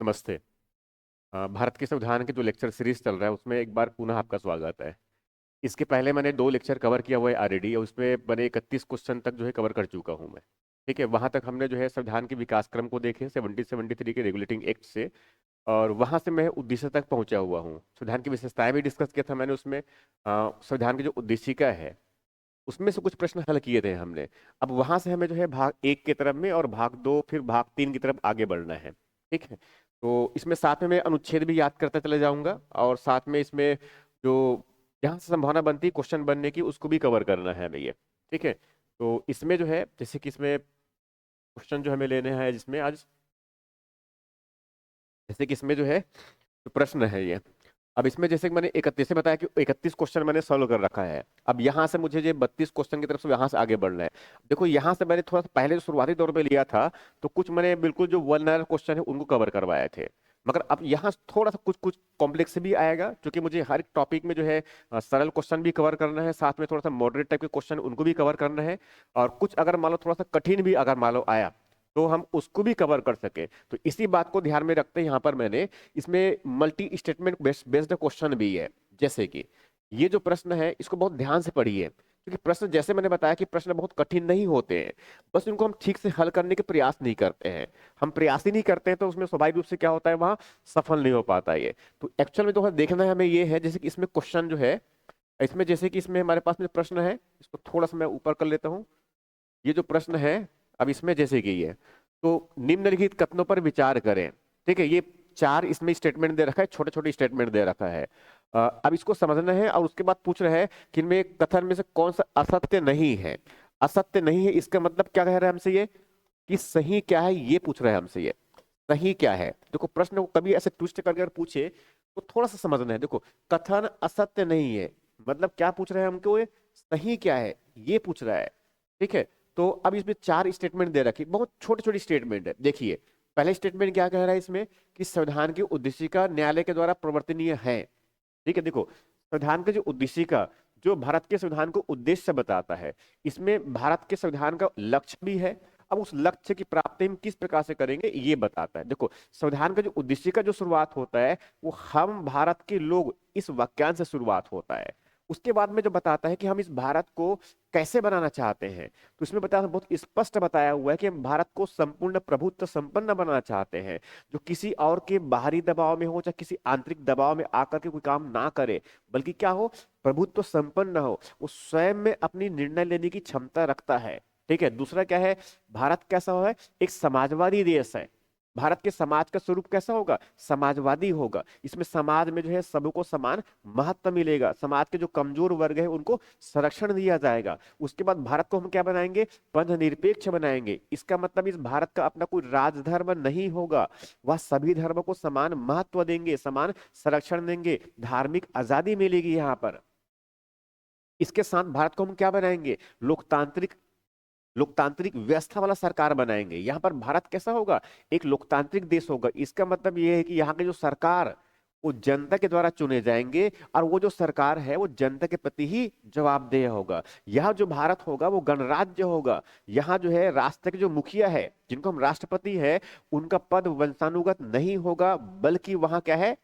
नमस्ते। भारत के संविधान के जो लेक्चर सीरीज चल रहा है उसमें एक बार पुनः आपका स्वागत है। इसके पहले मैंने 2 लेक्चर कवर किया हुआ है ऑलरेडी, और उसमें मैंने 31 क्वेश्चन तक जो है कवर कर चुका हूँ मैं। ठीक है, वहां तक हमने जो है संविधान के विकास क्रम को देखे 1773 के रेगुलेटिंग एक्ट से, और वहां से मैं उद्देश्य तक पहुंचा हुआ हूँ। संविधान की विशेषताएं भी डिस्कस किया था मैंने उसमें। संविधान की जो उद्देशिका है उसमें से कुछ प्रश्न हल किए थे हमने। अब वहां से हमें जो है भाग 1 की तरफ में और भाग 2 फिर भाग 3 की तरफ आगे बढ़ना है। ठीक है, तो इसमें साथ में मैं अनुच्छेद भी याद करता चले जाऊंगा, और साथ में इसमें जो जहाँ से संभावना बनती है क्वेश्चन बनने की उसको भी कवर करना है हमें ये। ठीक है, तो इसमें जो है जैसे कि इसमें क्वेश्चन जो हमें लेने हैं जिसमें आज, जैसे कि इसमें जो है जो प्रश्न है ये, अब इसमें जैसे कि मैंने 31 से बताया कि 31 क्वेश्चन मैंने सॉल्व कर रखा है। अब यहाँ से मुझे ये 32 क्वेश्चन की तरफ से यहाँ से आगे बढ़ना है। देखो यहाँ से मैंने थोड़ा सा पहले जो शुरुआती दौर पे लिया था, तो कुछ मैंने बिल्कुल जो 1 लाइन क्वेश्चन है उनको कवर करवाए थे। मगर अब यहाँ थोड़ा सा कुछ कुछ कॉम्प्लेक्स भी आएगा, क्योंकि मुझे हर एक टॉपिक में जो है सरल क्वेश्चन भी कवर करना है, साथ में थोड़ा सा मॉडरेट टाइप के क्वेश्चन उनको भी कवर करना है। और कुछ अगर मान लो थोड़ा सा कठिन भी अगर मान लो आया तो हम उसको भी कवर कर सके। तो इसी बात को ध्यान में रखते हैं यहाँ पर मैंने इसमें मल्टी स्टेटमेंट बेस्ड क्वेश्चन भी है। जैसे कि ये जो प्रश्न है इसको बहुत ध्यान से पढ़िए, क्योंकि प्रश्न जैसे मैंने बताया कि प्रश्न बहुत कठिन नहीं होते हैं, बस इनको हम ठीक से हल करने के प्रयास नहीं करते हैं। हम प्रयास ही नहीं करते हैं तो उसमें स्वाभाविक रूप से क्या होता है, वहां सफल नहीं हो पाता ये। तो एक्चुअल में जो है देखना है हमें ये है, जैसे कि इसमें क्वेश्चन जो है, इसमें जैसे कि इसमें हमारे पास में प्रश्न है, इसको थोड़ा सा मैं ऊपर कर लेता हूँ। ये जो प्रश्न है, अब इसमें जैसे कि ये, तो निम्नलिखित कथनों पर विचार करें। ठीक है, ये 4 इसमें स्टेटमेंट दे रखा है, छोटे छोटे स्टेटमेंट दे रखा है। अब इसको समझना है, और उसके बाद पूछ रहे हैं कि इनमें कथन में से कौन सा असत्य नहीं है। असत्य नहीं है इसका मतलब क्या कह रहा है हमसे ये, कि सही क्या है ये पूछ रहा है हमसे ये। सही क्या है, देखो प्रश्न को कभी ऐसे ट्विस्ट करके अगर पूछे तो थोड़ा सा समझना है। देखो, कथन असत्य नहीं है मतलब क्या पूछ रहे हैं हमको, ये सही क्या है ये पूछ रहा है। ठीक है, तो अब इसमें 4 स्टेटमेंट दे रखी, बहुत छोटे छोटे स्टेटमेंट है। देखिए, पहले स्टेटमेंट क्या कह रहा है इसमें, कि संविधान की उद्देशिका न्यायालय के द्वारा प्रवर्तनीय है। ठीक है, देखो संविधान का जो उद्देशिका, जो भारत के संविधान को उद्देश्य बताता है, इसमें भारत के संविधान का लक्ष्य भी है। अब उस लक्ष्य की प्राप्ति हम किस प्रकार से करेंगे ये बताता है। देखो, संविधान का जो उद्देशिका जो शुरुआत होता है वो हम भारत के लोग, इस वाक्यांश से शुरुआत होता है। उसके बाद में जो बताता है कि हम इस भारत को कैसे बनाना चाहते हैं, तो इसमें बताया, बहुत स्पष्ट बताया हुआ है कि हम भारत को संपूर्ण प्रभुत्व संपन्न बनाना चाहते हैं, जो किसी और के बाहरी दबाव में हो चाहे किसी आंतरिक दबाव में आकर के कोई काम ना करे, बल्कि क्या हो, प्रभुत्व संपन्न हो, वो स्वयं में अपनी निर्णय लेने की क्षमता रखता है। ठीक है, दूसरा क्या है, भारत कैसा है, एक समाजवादी देश है। भारत के समाज का स्वरूप कैसा होगा, समाजवादी होगा। इसमें समाज में जो है सबको समान महत्व मिलेगा, समाज के जो कमजोर वर्ग है उनको संरक्षण दिया जाएगा। उसके बाद भारत को हम क्या बनाएंगे, पंथ निरपेक्ष बनाएंगे। इसका मतलब इस भारत का अपना कोई राजधर्म नहीं होगा, वह सभी धर्मों को समान महत्व देंगे, समान संरक्षण देंगे, धार्मिक आजादी मिलेगी यहाँ पर। इसके साथ भारत को हम क्या बनाएंगे, लोकतांत्रिक लोकतांत्रिक व्यवस्था वाला सरकार बनाएंगे। यहाँ पर भारत कैसा होगा, एक लोकतांत्रिक देश होगा। इसका मतलब ये है कि यहाँ के जो सरकार, वो जनता के द्वारा चुने जाएंगे, और वो जो सरकार है वो जनता के प्रति ही जवाबदेह होगा। यहाँ जो भारत होगा वो गणराज्य होगा। यहाँ जो है राष्ट्र के जो मुखिया है, जिनको हम राष्ट्रपति है, उनका पद वंशानुगत नहीं होगा, बल्कि वहां क्या है,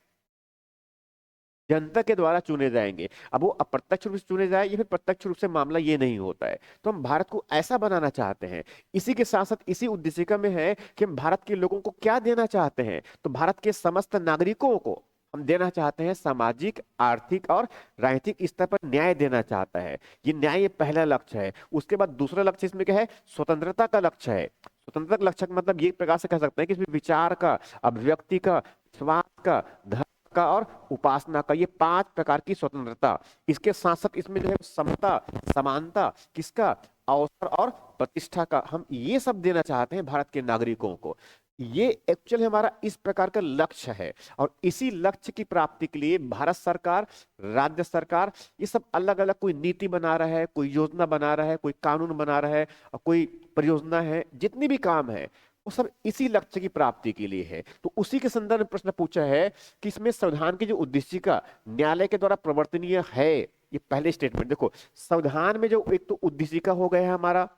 जनता के द्वारा चुने जाएंगे। अब वो अप्रत्यक्ष रूप से चुने जाए या फिर प्रत्यक्ष रूप से, मामला ये नहीं होता है। तो हम भारत को ऐसा बनाना चाहते हैं। इसी के साथ साथ इसी उद्देशिका में है कि हम भारत के लोगों को क्या देना चाहते हैं, तो भारत के समस्त नागरिकों को हम देना चाहते हैं सामाजिक, आर्थिक और राजनीतिक स्तर पर न्याय देना चाहता है। ये न्याय, ये पहला लक्ष्य है। उसके बाद दूसरा लक्ष्य इसमें क्या है, स्वतंत्रता का लक्ष्य है। स्वतंत्रता का लक्ष्य का मतलब ये प्रकार से कह सकते हैं कि इसमें विचार का, अभिव्यक्ति का, विश्वास का, धर्म का और उपासना का, ये 5 प्रकार की स्वतंत्रता। इसके साथ साथ इसमें जो है समता, समानता, किसका, अवसर और प्रतिष्ठा का, हम ये सब देना चाहते हैं भारत के नागरिकों को। ये एक्चुअली हमारा इस प्रकार का लक्ष्य है। और इसी लक्ष्य की प्राप्ति के लिए भारत सरकार, राज्य सरकार, ये सब अलग अलग कोई नीति बना रहा है, कोई योजना बना रहा है, कोई कानून बना रहा है, और कोई परियोजना है, जितनी भी काम है वो सब इसी लक्ष्य की प्राप्ति के लिए है। तो उसी के संदर्भ में प्रश्न पूछा है कि इसमें संविधान की जो उद्देशिका न्यायालय के द्वारा प्रवर्तनीय है, ये पहले स्टेटमेंट। देखो, संविधान में जो एक तो उद्देशिका हो गया है हमारा,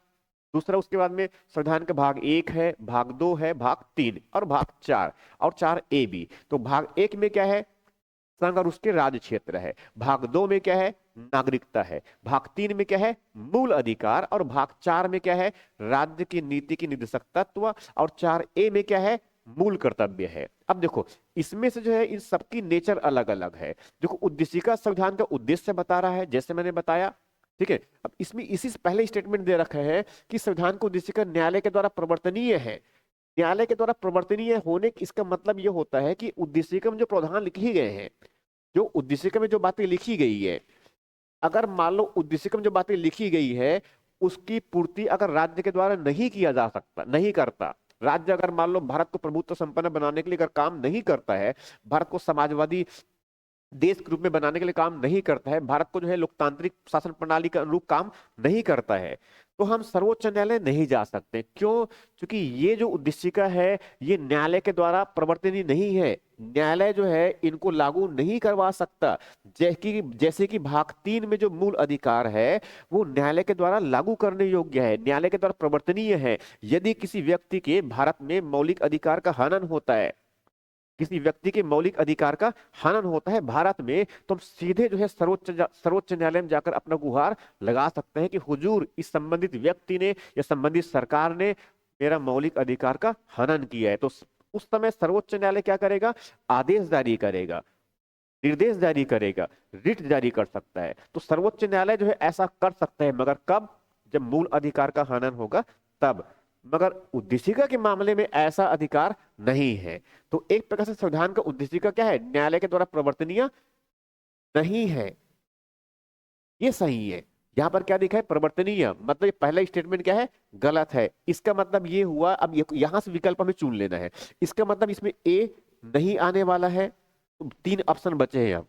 दूसरा उसके बाद में संविधान का भाग 1 है, भाग 2 है, भाग 3 और भाग 4, और 4A भी। तो भाग 1 में क्या है, संघ और उसके राज्य क्षेत्र है। भाग 2 में क्या है, नागरिकता है। भाग 3 में क्या है, मूल अधिकार। और भाग 4 में क्या है, राज्य की नीति की निर्देशक तत्व। और 4A में क्या है, मूल कर्तव्य है। अब देखो इसमें से जो है इन सबकी नेचर अलग अलग है। देखो उद्देशिका संविधान का उद्देश्य बता रहा है, जैसे मैंने बताया, ठीक है। अब इसमें इसी से पहले स्टेटमेंट दे रखा है कि संविधान का उद्देशिका न्यायालय के द्वारा प्रवर्तनीय है। न्यायालय के द्वारा प्रवर्तनीय होने इसका मतलब यह होता है कि उद्देशिका में जो प्रावधान लिखे गए हैं, जो उद्देशिका में जो बातें लिखी गई है, अगर मान लो उद्देशिका में जो बातें लिखी गई है उसकी पूर्ति अगर राज्य के द्वारा नहीं किया जा सकता, नहीं करता, राज्य अगर मान लो भारत को प्रभुत्व संपन्न बनाने के लिए अगर काम नहीं करता है, भारत को समाजवादी देश के रूप में बनाने के लिए काम नहीं करता है, भारत को जो है लोकतांत्रिक शासन प्रणाली के अनुरूप काम नहीं करता है, तो हम सर्वोच्च न्यायालय नहीं जा सकते। क्यों? क्योंकि ये जो उद्देशिका है ये न्यायालय के द्वारा प्रवर्तनीय नहीं है। न्यायालय जो है इनको लागू नहीं करवा सकता। जैसे कि भाग 3 में जो मूल अधिकार है वो न्यायालय के द्वारा लागू करने योग्य है, न्यायालय के द्वारा प्रवर्तनीय है। यदि किसी व्यक्ति के भारत में मौलिक अधिकार का हनन होता है, किसी व्यक्ति के मौलिक अधिकार का हनन होता है भारत में, तो हम सीधे जो है सर्वोच्च न्यायालय में जाकर अपना गुहार लगा सकते हैं कि हुजूर इस संबंधित व्यक्ति ने या संबंधित सरकार ने मेरा मौलिक अधिकार का हनन किया है। तो उस समय सर्वोच्च न्यायालय क्या करेगा, आदेश जारी करेगा, निर्देश जारी करेगा, रिट जारी कर सकता है। तो सर्वोच्च न्यायालय जो है ऐसा कर सकता है, मगर कब, जब मूल अधिकार का हनन होगा तब। मगर उद्देशिका के मामले में ऐसा अधिकार नहीं है। तो एक प्रकार से संविधान का उद्देशिका क्या है, न्यायालय के द्वारा प्रवर्तनीय नहीं है, ये सही है। यहां पर क्या लिखा है, प्रवर्तनीय, मतलब ये पहला स्टेटमेंट क्या है, गलत है। इसका मतलब ये हुआ, अब यहां से विकल्प हमें चुन लेना है। इसका मतलब इसमें ए नहीं आने वाला है, तो 3 ऑप्शन बचे हैं अब।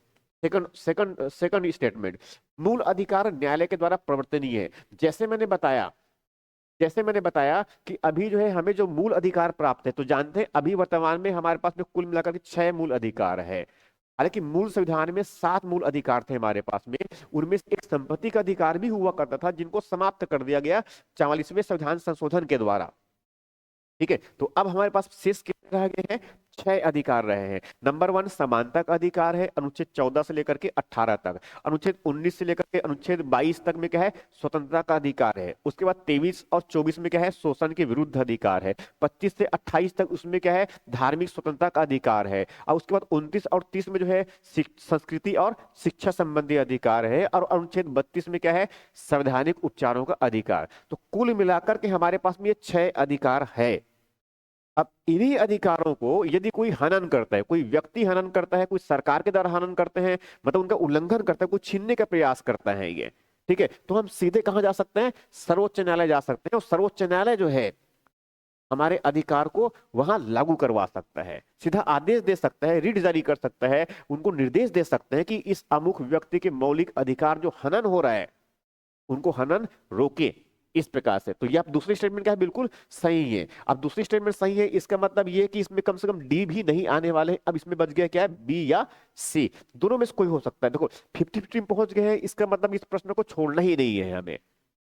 सेकंड स्टेटमेंट, मूल अधिकार न्यायालय के द्वारा प्रवर्तनीय है। जैसे मैंने बताया कि अभी जो है हमें जो मूल अधिकार प्राप्त है, तो जानते हैं अभी वर्तमान में हमारे पास में कुल मिलाकर के 6 मूल अधिकार है। हालांकि मूल संविधान में 7 मूल अधिकार थे हमारे पास में, उनमें से एक संपत्ति का अधिकार भी हुआ करता था जिनको समाप्त कर दिया गया 44वें संविधान संशोधन के द्वारा। ठीक है, तो अब हमारे पास शेष कितने रह गए हैं, 6 अधिकार रहे हैं। नंबर 1 समानता का अधिकार है, अनुच्छेद 14 से लेकर के 18 तक। अनुच्छेद 19 से लेकर के अनुच्छेद 22 तक में क्या है, स्वतंत्रता का अधिकार है। उसके बाद 23 और 24 में क्या है, शोषण के विरुद्ध अधिकार है। 25 से 28 तक उसमें क्या है, धार्मिक स्वतंत्रता का अधिकार है। और उसके बाद 29 और 30 में जो है संस्कृति और शिक्षा संबंधी अधिकार है। और अनुच्छेद 32 में क्या है, संवैधानिक उपचारों का अधिकार। तो कुल मिलाकर के हमारे पास में ये 6 अधिकार है। अब इन्हीं अधिकारों को यदि कोई हनन करता है, कोई व्यक्ति हनन करता है, कोई सरकार के द्वारा हनन करते हैं, मतलब उनका उल्लंघन करता है, कोई छीनने का प्रयास करता है ये, ठीक है, तो हम सीधे कहां जा सकते हैं, सर्वोच्च न्यायालय जा सकते हैं। और सर्वोच्च न्यायालय जो है हमारे अधिकार को वहां लागू करवा सकता है, सीधा आदेश दे सकता है, रिट जारी कर सकता है, उनको निर्देश दे सकते हैं कि इस अमुक व्यक्ति के मौलिक अधिकार जो हनन हो रहा है उनको हनन रोके, इस प्रकार से। तो ये आप दूसरी स्टेटमेंट क्या है, बिल्कुल सही है। अब दूसरी स्टेटमेंट सही है, इसका मतलब ये है कि इसमें कम से कम डी भी नहीं आने वाले हैं। अब इसमें बच गया क्या है, बी या सी, दोनों में से कोई हो सकता है। देखो 50-50 पहुंच गए हैं, इसका मतलब इस प्रश्न को छोड़ना ही नहीं है, हमें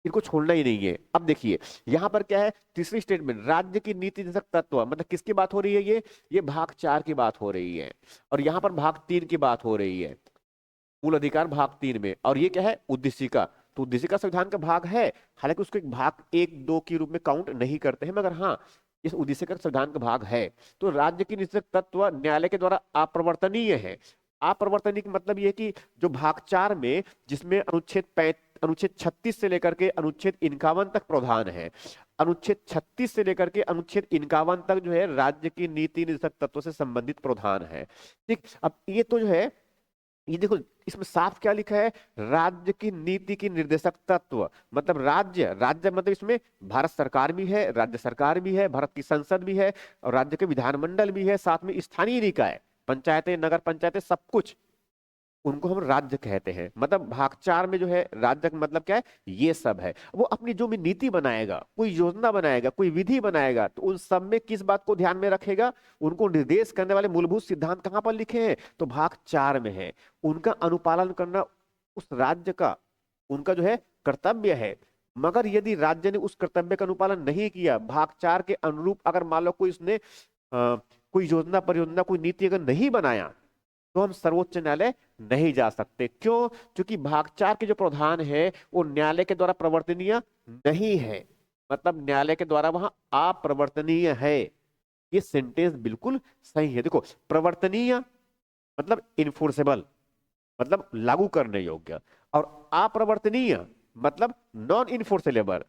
इनको छोड़ना ही नहीं है। अब देखिए यहां पर क्या है, तीसरी स्टेटमेंट, राज्य की नीति निदेशक तत्व, मतलब किसकी बात हो रही है, ये भाग 4 की बात हो रही है। और यहां पर भाग 3 की बात हो रही है, मूल अधिकार भाग 3 में। और ये क्या है, उद्देशिका। तो उद्देशिका संविधान का भाग है, हालांकि उसको एक भाग 1-2 के रूप में काउंट नहीं करते हैं, मगर हाँ इस उद्देशिका संविधान का भाग है। तो राज्य की निश्चित तत्व न्यायालय के द्वारा अप्रवर्तनीय है। अप्रवर्तनीय का मतलब ये है कि जो भाग 4 में, जिसमें अनुच्छेद 36 से लेकर के अनुच्छेद 51 तक प्रावधान है, अनुच्छेद 36 से लेकर के अनुच्छेद 51 तक जो है राज्य की नीति निदेशक तत्व से संबंधित प्रावधान है। ठीक, अब ये तो जो है, ये देखो इसमें साफ क्या लिखा है, राज्य की नीति की निर्देशक तत्व, मतलब राज्य मतलब इसमें भारत सरकार भी है, राज्य सरकार भी है, भारत की संसद भी है, और राज्य के विधानमंडल भी है, साथ में स्थानीय निकाय, पंचायतें, नगर पंचायतें, सब कुछ, उनको हम राज्य कहते हैं। मतलब भाग 4 में जो है राज्य का मतलब क्या है, ये सब है। वो अपनी जो भी नीति बनाएगा, कोई योजना बनाएगा, कोई विधि बनाएगा, तो उन सब में किस बात को ध्यान में रखेगा, उनको निर्देश करने वाले मूलभूत सिद्धांत कहां पर लिखे हैं, तो भाग 4 में है। उनका अनुपालन करना उस राज्य का, उनका जो है कर्तव्य है। मगर यदि राज्य ने उस कर्तव्य का अनुपालन नहीं किया, भाग 4 के अनुरूप अगर मान लो कोई उसने कोई योजना परियोजना कोई नीति अगर नहीं बनाया, तो हम सर्वोच्च न्यायालय नहीं जा सकते। क्यों? क्योंकि भाग 4 के जो प्रावधान है वो न्यायालय के द्वारा प्रवर्तनीय नहीं है, मतलब न्यायालय के द्वारा वहां अप्रवर्तनीय है। ये सेंटेंस बिल्कुल सही है। देखो, प्रवर्तनीय मतलब इन्फोर्सेबल, मतलब लागू करने योग्य, और अप्रवर्तनीय मतलब नॉन इन्फोर्सेबल,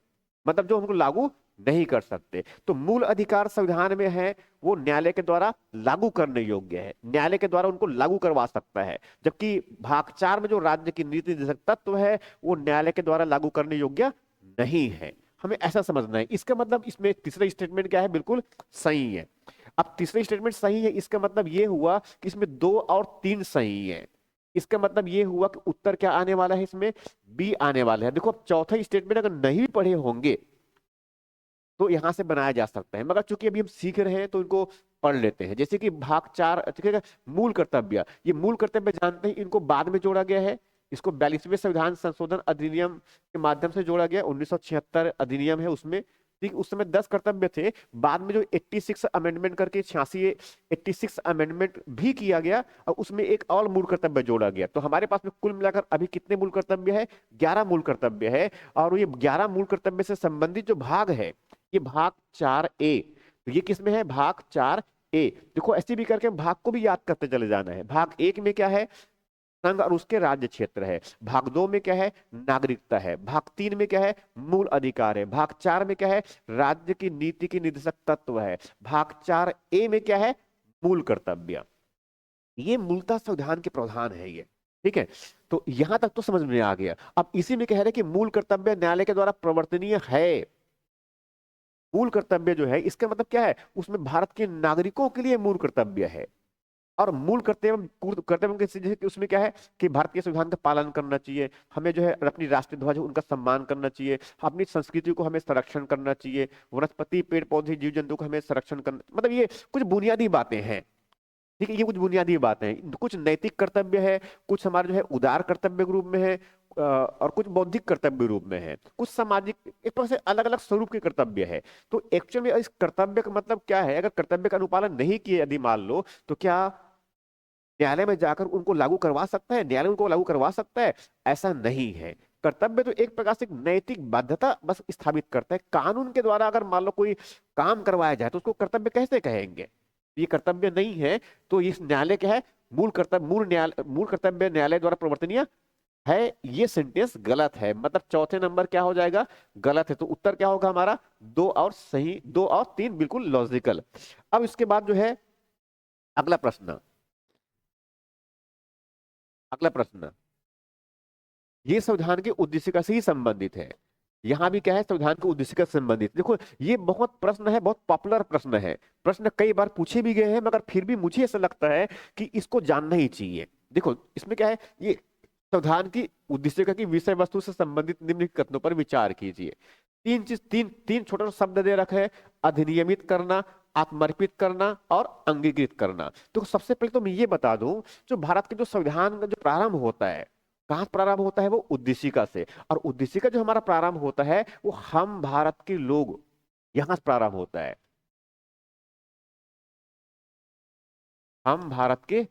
मतलब जो हमको लागू नहीं कर सकते। तो मूल अधिकार संविधान में है, वो न्यायालय के द्वारा लागू करने योग्य है, न्यायालय के द्वारा उनको लागू करवा सकता है। जबकि भाग 4 में जो राज्य की नीति निदेशक तत्व है वो न्यायालय के द्वारा लागू करने योग्य नहीं है। हमें ऐसा समझना है। इसका मतलब इसमें तीसरा स्टेटमेंट क्या है? बिल्कुल सही है। अब तीसरा स्टेटमेंट सही है, इसका मतलब ये हुआ कि इसमें 2 और 3 सही है। इसका मतलब ये हुआ कि उत्तर क्या आने वाला है? इसमें बी आने वाला है। देखो, अब चौथा स्टेटमेंट अगर नहीं पढ़े होंगे तो यहां से बनाया जा सकता है, मगर चूंकि अभी हम सीख रहे हैं तो इनको पढ़ लेते हैं। जैसे कि भाग 4, ठीक है, मूल कर्तव्य, ये मूल कर्तव्य जानते हैं, इनको बाद में जोड़ा गया है। इसको 42वें संविधान संशोधन अधिनियम के माध्यम से जोड़ा गया, 1976 अधिनियम है उसमें। ठीक, उस समय 10 कर्तव्य थे, बाद में जो 86 अमेंडमेंट करके 86 अमेंडमेंट भी किया गया और उसमें एक और मूल कर्तव्य जोड़ा गया। तो हमारे पास में कुल मिलाकर अभी कितने मूल कर्तव्य है? 11 मूल कर्तव्य है। और ये 11 मूल कर्तव्य से संबंधित जो भाग है ये भाग 4A। तो ये किस में है? भाग 4A। देखो, ऐसे भी करके भाग को भी याद करते चले जाना है। भाग 1 में क्या है? संघ और उसके राज्य क्षेत्र है। भाग 2 में क्या है? नागरिकता है। भाग 3 में क्या है? मूल अधिकार है। भाग 4 में क्या है? राज्य की नीति की निदेशक तत्व है। भाग 4A में क्या है? मूल कर्तव्य। ये मूलतः संविधान के प्रावधान है ये। ठीक है, तो यहां तक तो समझ में आ गया। अब इसी में कह रहे हैं कि मूल कर्तव्य न्यायालय के द्वारा प्रवर्तनीय है। मूल कर्तव्य जो है इसका मतलब क्या है? उसमें भारत के नागरिकों के लिए मूल कर्तव्य है। और मूल कर्तव्य कर्तव्य के जैसे कि उसमें क्या है कि भारतीय संविधान का पालन करना चाहिए, हमें जो है अपनी राष्ट्रीय ध्वज है उनका सम्मान करना चाहिए, अपनी संस्कृति को हमें संरक्षण करना चाहिए, वनस्पति पेड़ पौधे जीव जंतु को हमें संरक्षण करना, मतलब ये कुछ बुनियादी बातें हैं। ठीक है, ये कुछ बुनियादी बातें हैं। कुछ नैतिक कर्तव्य है, कुछ हमारे जो है उदार कर्तव्य के रूप में है, और कुछ बौद्धिक कर्तव्य रूप में है, कुछ सामाजिक, एक तरह से अलग अलग स्वरूप के कर्तव्य है। तो एक्चुअल में इस कर्तव्य का मतलब क्या है? अगर कर्तव्य का अनुपालन नहीं किए यदि मान लो, तो क्या न्यायालय में जाकर उनको लागू करवा सकता है? न्यायालय उनको लागू करवा सकता है? ऐसा नहीं है। कर्तव्य तो एक प्रकार से एक नैतिक बाध्यता बस स्थापित करता है। कानून के द्वारा अगर मान लो कोई काम करवाया जाए तो उसको कर्तव्य कैसे कहेंगे? ये कर्तव्य नहीं है। तो इस न्यायालय क्या है? मूल कर्तव्य न्यायालय द्वारा प्रवर्तनीय है। ये सेंटेंस गलत है, मतलब चौथे नंबर क्या हो जाएगा? गलत है। तो उत्तर क्या होगा हमारा? 2 और सही, 2 और 3 बिल्कुल लॉजिकल। अब इसके बाद जो है अगला प्रश्न, अगला प्रश्न ये संविधान के उद्देश्य का से ही संबंधित है। यहां भी क्या है? संविधान के उद्देश्य का संबंधित। देखो, ये बहुत प्रश्न है, बहुत पॉपुलर प्रश्न है। प्रश्न कई बार पूछे भी गए हैं, मगर फिर भी मुझे ऐसा लगता है कि इसको जानना ही चाहिए। देखो, इसमें क्या है? ये संविधान की उद्देश्य का कि विषय वस्तु से संबंधित निम्नलिखित कथनों पर विचार कीजिए। तीन चीज, तीन छोटे छोटे शब्द दे रखे हैं: अधिनियमित करना, आत्मर्पित करना और अंगीकृत करना। तो सबसे पहले तो मैं ये बता दूं, जो भारत के जो संविधान का जो प्रारंभ होता है, कहाँ प्रारंभ होता है? वो उद्देशिका से। और उद्देशिका जो हमारा प्रारंभ होता है वो हम भारत के लोग, यहां से प्रारंभ होता है। हम भारत के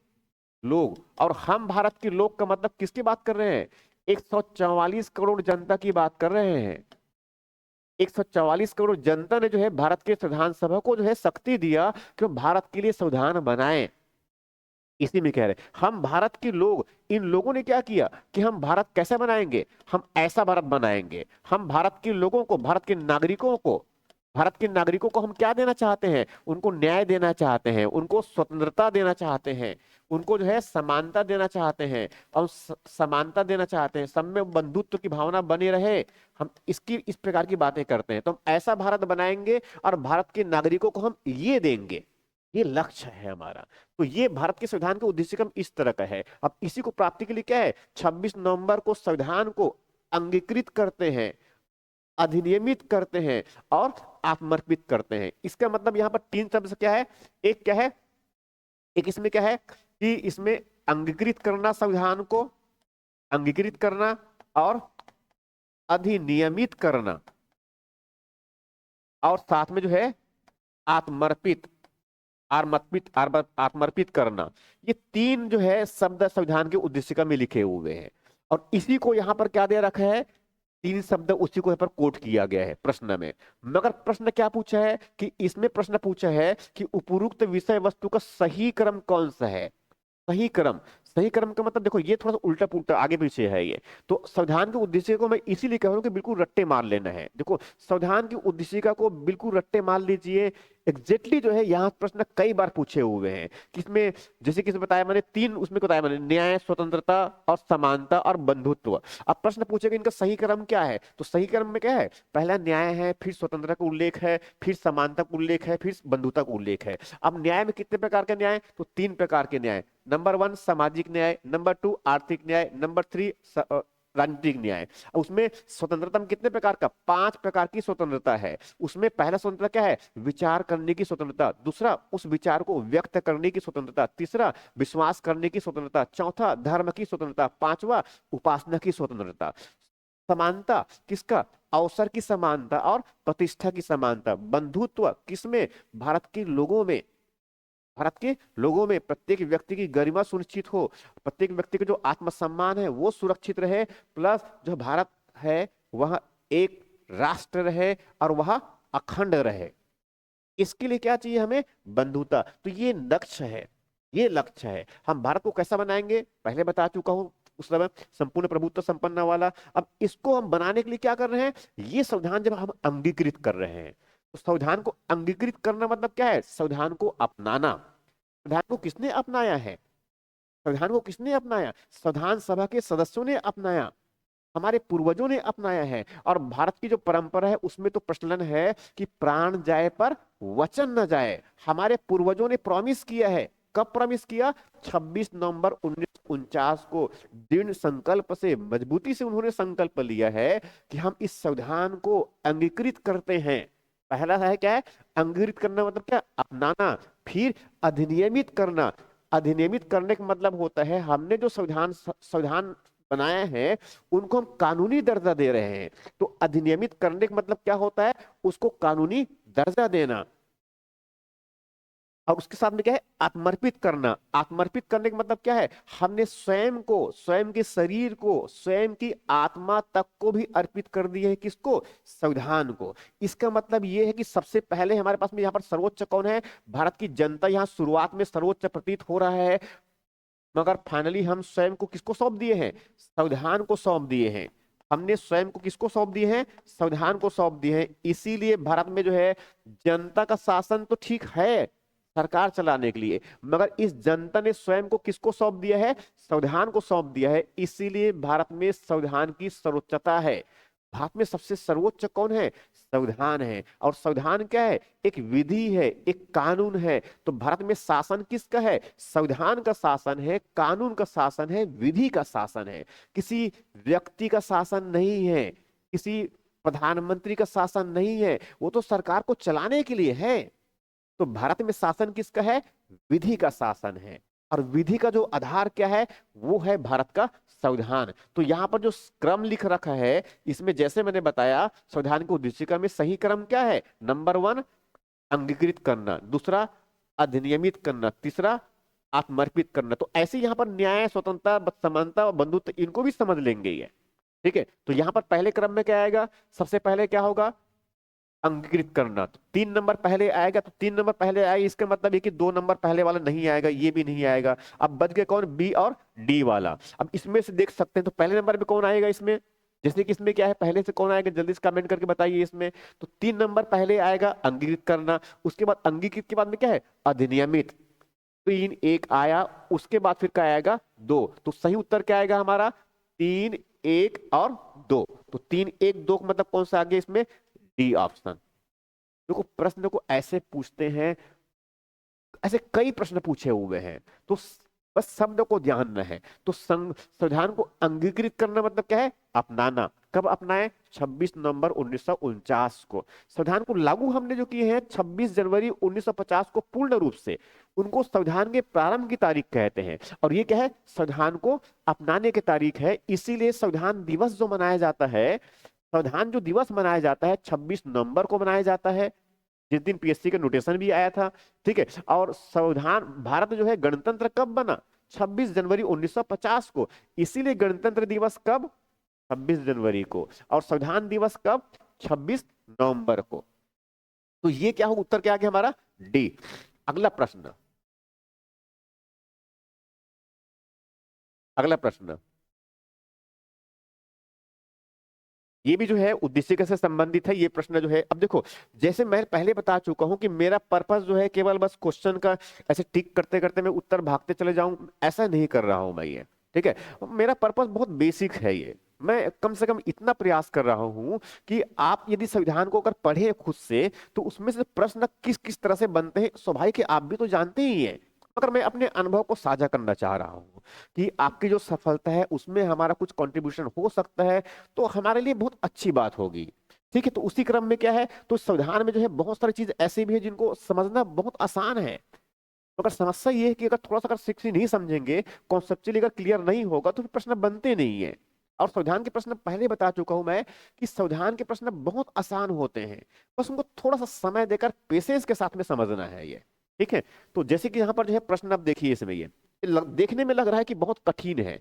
लोग, और हम भारत के लोग का मतलब किसकी बात कर रहे हैं? 144 करोड़ जनता की बात कर रहे हैं। 144 करोड़ जनता ने जो है भारत के संविधान सभा को जो है शक्ति दिया कि वो भारत के लिए संविधान बनाए। इसी में कह रहे हैं हम भारत के लोग। इन लोगों ने क्या किया कि हम भारत कैसे बनाएंगे? हम ऐसा भारत बनाएंगे। हम भारत के लोगों को, भारत के नागरिकों को, भारत के नागरिकों को हम क्या देना चाहते हैं? उनको न्याय देना चाहते हैं, उनको स्वतंत्रता देना चाहते हैं, उनको जो है समानता देना चाहते हैं, और समानता देना चाहते हैं, सब में बंधुत्व की भावना बनी रहे। हम इसकी इस प्रकार की बातें करते हैं। तो हम ऐसा भारत बनाएंगे और भारत के नागरिकों को हम ये देंगे। ये लक्ष्य है हमारा। तो ये भारत के संविधान के उद्देश्य का इस तरह का है। अब इसी को प्राप्ति के लिए क्या है? 26 नवंबर को संविधान को अंगीकृत करते हैं, अधिनियमित करते हैं और आत्मर्पित करते हैं। इसका मतलब यहाँ पर 3 शब्द से क्या है? एक क्या है? एक इसमें क्या है कि इसमें अंगीकृत करना, संविधान को अंगीकृत करना और अधिनियमित करना और साथ में जो है आत्मर्पित आत्मर्पित करना, ये तीन जो है शब्द संविधान के उद्देशिका में लिखे हुए हैं। और इसी को यहाँ पर क्या दे रखा है, तीन शब्द उसी को यहाँ पर कोट किया गया है प्रश्न में। मगर प्रश्न क्या पूछा है कि इसमें प्रश्न पूछा है कि उपरोक्त विषय वस्तु का सही क्रम कौन सा है। सही क्रम, सही क्रम का मतलब देखो ये थोड़ा सा उल्टा पुल्टा आगे पीछे है ये। तो संविधान के उद्देश्य को मैं इसीलिए कह रहा हूं कि बिल्कुल रट्टे मार लेना है। देखो संविधान की उद्देशिका को बिल्कुल रट्टे मार लीजिए। एग्जैक्टली जो है यहाँ प्रश्न कई बार पूछे हुए हैं किसमें, जैसे किसमें बताया मैंने, तीन उसमें बताया मैंने, न्याय, स्वतंत्रता और समानता और बंधुत्व। अब प्रश्न पूछेगा इनका सही क्रम क्या है, तो सही क्रम में क्या है, पहला न्याय है, फिर स्वतंत्रता का उल्लेख है, फिर समानता का उल्लेख है, फिर बंधुता का उल्लेख है। अब न्याय में कितने प्रकार के न्याय, तो तीन प्रकार के न्याय। नंबर 1 सामाजिक न्याय, नंबर 2 आर्थिक न्याय, नंबर 3 राजनीतिक न्याय। उसमें स्वतंत्रता में कितने प्रकार का, 5 प्रकार की स्वतंत्रता है। उसमें पहला स्वतंत्रता क्या है, विचार करने की स्वतंत्रता, दूसरा उस विचार को व्यक्त करने की स्वतंत्रता, तीसरा विश्वास करने की स्वतंत्रता, चौथा धर्म की स्वतंत्रता, पांचवा उपासना की स्वतंत्रता। समानता किसका, अवसर की समानता और प्रतिष्ठा की समानता। बंधुत्व किसमें, भारत के लोगों में, भारत के लोगों में प्रत्येक व्यक्ति की गरिमा सुनिश्चित हो, प्रत्येक व्यक्ति का जो आत्मसम्मान है वो सुरक्षित रहे, प्लस जो भारत है वह एक राष्ट्र रहे और वह अखंड रहे। इसके लिए क्या चाहिए हमें, बंधुता। तो ये लक्ष्य है, ये लक्ष्य है। हम भारत को कैसा बनाएंगे पहले बता चुका हूं, उस समय संपूर्ण प्रभुत्व संपन्न वाला। अब इसको हम बनाने के लिए क्या कर रहे हैं, ये संविधान जब हम अंगीकृत कर रहे हैं, तो संविधान को अंगीकृत करना मतलब क्या है, संविधान को अपनाना। संविधान को किसने अपनाया है, संविधान को किसने अपनाया, संविधान सभा के सदस्यों ने अपनाया, हमारे पूर्वजों ने अपनाया है। और भारत की जो परंपरा है उसमें तो प्रचलन है कि प्राण जाए पर वचन न जाए। हमारे पूर्वजों ने प्रॉमिस किया है, कब प्रॉमिस किया, 26 नवंबर 1949 को दृढ़ संकल्प से, मजबूती से उन्होंने संकल्प लिया है कि हम इस संविधान को अंगीकृत करते हैं। पहला है क्या है, अंगीकृत करना मतलब क्या, अपनाना। फिर अधिनियमित करना, अधिनियमित करने का मतलब होता है हमने जो संविधान संविधान बनाया है उनको हम कानूनी दर्जा दे रहे हैं। तो अधिनियमित करने का मतलब क्या होता है, उसको कानूनी दर्जा देना। और उसके साथ में क्या है, आत्मर्पित करना। आत्मर्पित करने का मतलब क्या है, हमने स्वयं को, स्वयं के शरीर को, स्वयं की आत्मा तक को भी अर्पित कर दिए है, किसको, संविधान को। इसका मतलब यह है कि सबसे पहले हमारे पास में यहाँ पर सर्वोच्च कौन है, भारत की जनता यहाँ शुरुआत में सर्वोच्च प्रतीत हो रहा है, मगर फाइनली हम स्वयं को किसको सौंप दिए हैं, संविधान को सौंप दिए हैं। हमने स्वयं को किसको सौंप दिए हैं, संविधान को सौंप दिए हैं। इसीलिए भारत में जो है जनता का शासन तो ठीक है सरकार चलाने के लिए, मगर इस जनता ने स्वयं को किसको सौंप दिया है, संविधान को सौंप दिया है। इसीलिए भारत में संविधान की सर्वोच्चता है। भारत में सबसे सर्वोच्च कौन है, संविधान है। और संविधान क्या है, एक विधि है, एक कानून है। तो भारत में शासन किसका है, संविधान का शासन है, कानून का शासन है, विधि का शासन है। किसी व्यक्ति का शासन नहीं है, किसी प्रधानमंत्री का शासन नहीं है, वो तो सरकार को चलाने के लिए है। तो भारत में शासन किसका है, विधि का शासन है। और विधि का जो आधार क्या है, वो है भारत का संविधान। तो यहाँ पर जो क्रम लिख रखा है इसमें जैसे मैंने बताया, संविधान की उद्देशिका में सही क्रम क्या है, नंबर 1 अंगीकृत करना, दूसरा अधिनियमित करना, तीसरा आत्मर्पित करना। तो ऐसे यहाँ पर न्याय, स्वतंत्रता, समानता और बंधुत्व, इनको भी समझ लेंगे ये, ठीक है। तो यहाँ पर पहले क्रम में क्या आएगा, सबसे पहले क्या होगा, अंगीकृत करना। तो 3 नंबर पहले आएगा, तो 3 नंबर पहले आएगा, इसका मतलब ये कि 2 नंबर पहले वाला नहीं आएगा, ये भी नहीं आएगा। अब बच गए कौन, बी और डी वाला। अब इसमें से देख सकते हैं तो पहले नंबर पे कौन आएगा इसमें, जैसे कि इसमें क्या है, पहले से कौन आएगा, जल्दी से कमेंट करके बताइए इसमें। तो 3 नंबर पहले आएगा अंगीकृत करना, उसके बाद अंगीकृत के बाद में क्या है, अधिनियमित। 3 1 आया, उसके बाद फिर क्या आएगा, 2। तो सही उत्तर क्या आएगा हमारा, 3 1 और 2। तो 3 1 2 मतलब कौन सा आ गया इसमें, डी ऑप्शन। देखो प्रश्न को ऐसे पूछते हैं, ऐसे कई प्रश्न पूछे हुए हैं, तो बस शब्द को ध्यान है। तो संविधान को अंगीकृत करना मतलब क्या है, अपनाना। कब अपनाए, 26 नवंबर 1949 को। संविधान को लागू हमने जो किए हैं 26 जनवरी 1950 को पूर्ण रूप से, उनको संविधान के प्रारंभ की तारीख कहते हैं। और ये क्या है, संविधान को अपनाने की तारीख है। इसीलिए संविधान दिवस जो मनाया जाता है संविधान जो दिवस मनाया जाता है 26 नवंबर को मनाया जाता है, जिस दिन पीएससी का नोटिशन भी आया था। ठीक है, और संविधान, भारत जो है गणतंत्र कब बना? 26 जनवरी 1950 को। इसीलिए गणतंत्र दिवस कब? 26 जनवरी को। और संविधान दिवस कब? 26 नवंबर को। तो ये क्या हो, उत्तर क्या आ गया हमारा? डी। अगला प्रश्न, अगला प्रश्न, ये भी जो है उद्देशिका से संबंधित है ये प्रश्न जो है। अब देखो, जैसे मैं पहले बता चुका हूं कि मेरा पर्पस जो है केवल बस क्वेश्चन का ऐसे टिक करते करते मैं उत्तर भागते चले जाऊं, ऐसा नहीं कर रहा हूं मैं ये। ठीक है, मेरा पर्पस बहुत बेसिक है ये। मैं कम से कम इतना प्रयास कर रहा हूं कि आप यदि संविधान को अगर पढ़े खुद से, तो उसमें से प्रश्न किस किस तरह से बनते हैं स्वाभाविक है, आप भी तो जानते ही हैं, मगर मैं अपने अनुभव को साझा करना चाह रहा हूं कि आपकी जो सफलता है उसमें हमारा कुछ कंट्रीब्यूशन हो सकता है, तो हमारे लिए बहुत अच्छी बात होगी। ठीक है, तो उसी क्रम में क्या है, तो संविधान में जो है बहुत सारी चीज ऐसी भी है जिनको समझना बहुत आसान है, मगर समस्या ये है कि अगर थोड़ा सा अगर शिक्षित नहीं समझेंगे, कॉन्सेप्चुअली अगर क्लियर नहीं होगा, तो फिर प्रश्न बनते नहीं है। और संविधान के प्रश्न पहले बता चुका हूं मैं कि संविधान के प्रश्न बहुत आसान होते हैं, बस उनको थोड़ा सा समय देकर पेशेंस के साथ में समझना है ये। ठीक है, तो जैसे कि यहाँ पर जो है प्रश्न आप देखिए, इसमें ये देखने में लग रहा है कि बहुत कठिन है,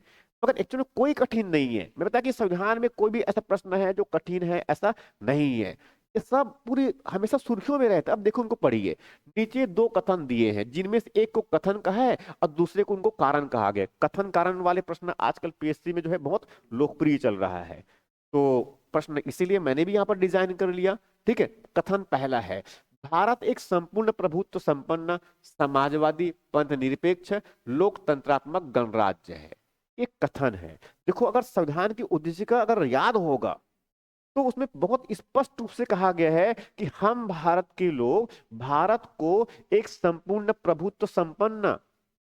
मगर एक्चुअली कोई कठिन नहीं है। मैं बता कि संविधान में कोई भी ऐसा प्रश्न है जो कठिन है, ऐसा नहीं है। ये सब पूरी हमेशा सुर्खियों में रहता है। अब देखो, उनको पढ़िए, नीचे दो कथन दिए हैं, जिनमें से एक को कथन कहा है और दूसरे को उनको कारण कहा गया। कथन कारण वाले प्रश्न आजकल पीएससी में जो है बहुत लोकप्रिय चल रहा है, तो प्रश्न इसीलिए मैंने भी यहाँ पर डिजाइन कर लिया। ठीक है, कथन पहला है, भारत एक संपूर्ण प्रभुत्व संपन्न समाजवादी पंथ निरपेक्ष लोकतंत्रात्मक गणराज्य है। ये कथन है। देखो, अगर संविधान की उद्देशिका अगर याद होगा, तो उसमें बहुत स्पष्ट रूप से कहा गया है कि हम भारत के लोग भारत को एक संपूर्ण प्रभुत्व संपन्न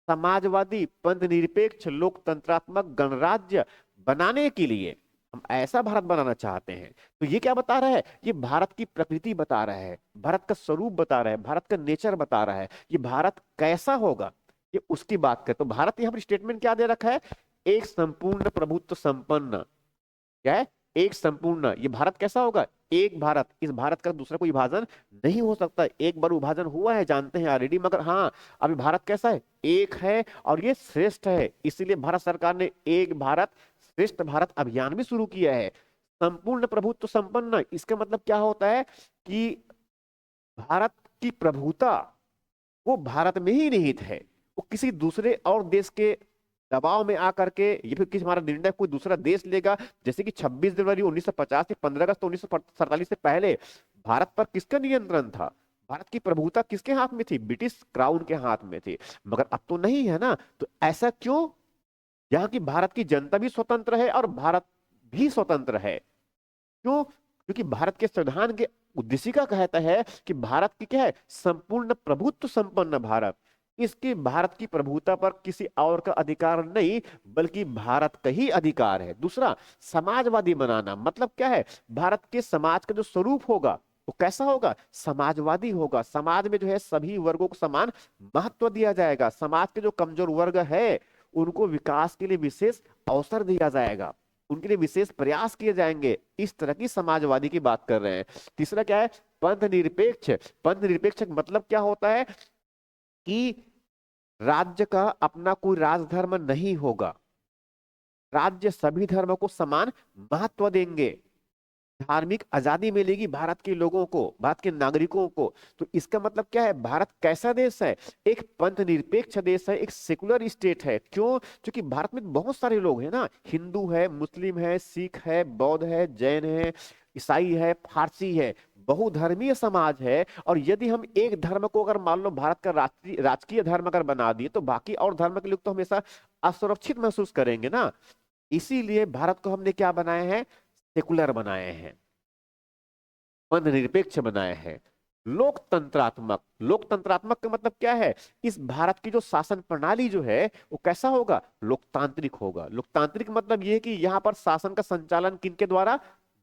समाजवादी पंथ निरपेक्ष लोकतंत्रात्मक गणराज्य बनाने के लिए हम ऐसा भारत बनाना चाहते हैं। तो ये क्या बता रहा है? ये भारत की प्रकृति बता रहा है, भारत का स्वरूप बता रहा है, भारत का नेचर बता रहा है, ये भारत कैसा होगा, ये उसकी बात करे। तो भारत यहाँ पर स्टेटमेंट क्या दे रखा है? एक संपूर्ण प्रभुत्व संपन्न, क्या है? एक संपूर्ण। ये भारत कैसा होगा? एक भारत। इस भारत का दूसरा कोई विभाजन नहीं हो सकता। एक बार विभाजन हुआ है, जानते हैं ऑलरेडी, मगर हाँ, अभी भारत कैसा है? एक है, और ये श्रेष्ठ है। इसीलिए भारत सरकार ने एक भारत श्रेष्ठ भारत अभियान भी शुरू किया है। संपूर्ण प्रभुत्व संपन्न, इसका मतलब क्या होता है कि भारत की प्रभुता वो भारत में ही निहित है, वो किसी दूसरे और देश के दबाव में आकर के ये फिर किसी हमारा निर्णय कोई दूसरा देश लेगा। जैसे कि 26 जनवरी 1950 से 15 अगस्त 1947 से पहले भारत पर किसका नियंत्रण था? भारत की प्रभुता किसके हाथ में थी? ब्रिटिश क्राउन के हाथ में थी। मगर अब तो नहीं है ना। तो ऐसा क्यों? यहाँ की भारत की जनता भी स्वतंत्र है और भारत भी स्वतंत्र है। क्यों? क्योंकि भारत के संविधान के उद्देशिका कहता है कि भारत की क्या है? संपूर्ण प्रभुत्व संपन्न भारत। इसकी भारत की प्रभुता पर किसी और का अधिकार नहीं, बल्कि भारत का ही अधिकार है। दूसरा, समाजवादी बनाना मतलब क्या है? भारत के समाज का जो स्वरूप होगा वो कैसा होगा? समाजवादी होगा। समाज में जो है सभी वर्गों को समान महत्व दिया जाएगा। समाज के जो कमजोर वर्ग है उनको विकास के लिए विशेष अवसर दिया जाएगा, उनके लिए विशेष प्रयास किए जाएंगे। इस तरह की समाजवादी की बात कर रहे हैं। तीसरा क्या है? पंथ निरपेक्ष। पंथ निरपेक्ष मतलब क्या होता है कि राज्य का अपना कोई राजधर्म नहीं होगा, राज्य सभी धर्मों को समान महत्व देंगे, धार्मिक आजादी मिलेगी भारत के लोगों को, भारत के नागरिकों को। तो इसका मतलब क्या है? भारत कैसा देश है? एक पंथ निरपेक्ष देश है, एक सेकुलर स्टेट है। क्यों? क्योंकि भारत में बहुत सारे लोग हैं ना, हिंदू है, मुस्लिम है, सिख है, बौद्ध है, जैन है, ईसाई है, फारसी है, बहुधर्मीय समाज है। और यदि हम एक धर्म को अगर मान लो भारत का राष्ट्रीय राजकीय धर्म अगर बना दिए, तो बाकी और धर्म के लोग तो हमेशा असुरक्षित महसूस करेंगे ना। इसीलिए भारत को हमने क्या बनाया है? सेकुलर बनाए हैं, पंथ निरपेक्ष बनाए हैं, लोकतंत्रात्मक। लोकतंत्रात्मक का मतलब क्या है? इस भारत की जो शासन प्रणाली जो है वो कैसा होगा? लोकतांत्रिक होगा। लोकतांत्रिक मतलब ये है कि यहाँ पर शासन का संचालन किनके द्वारा?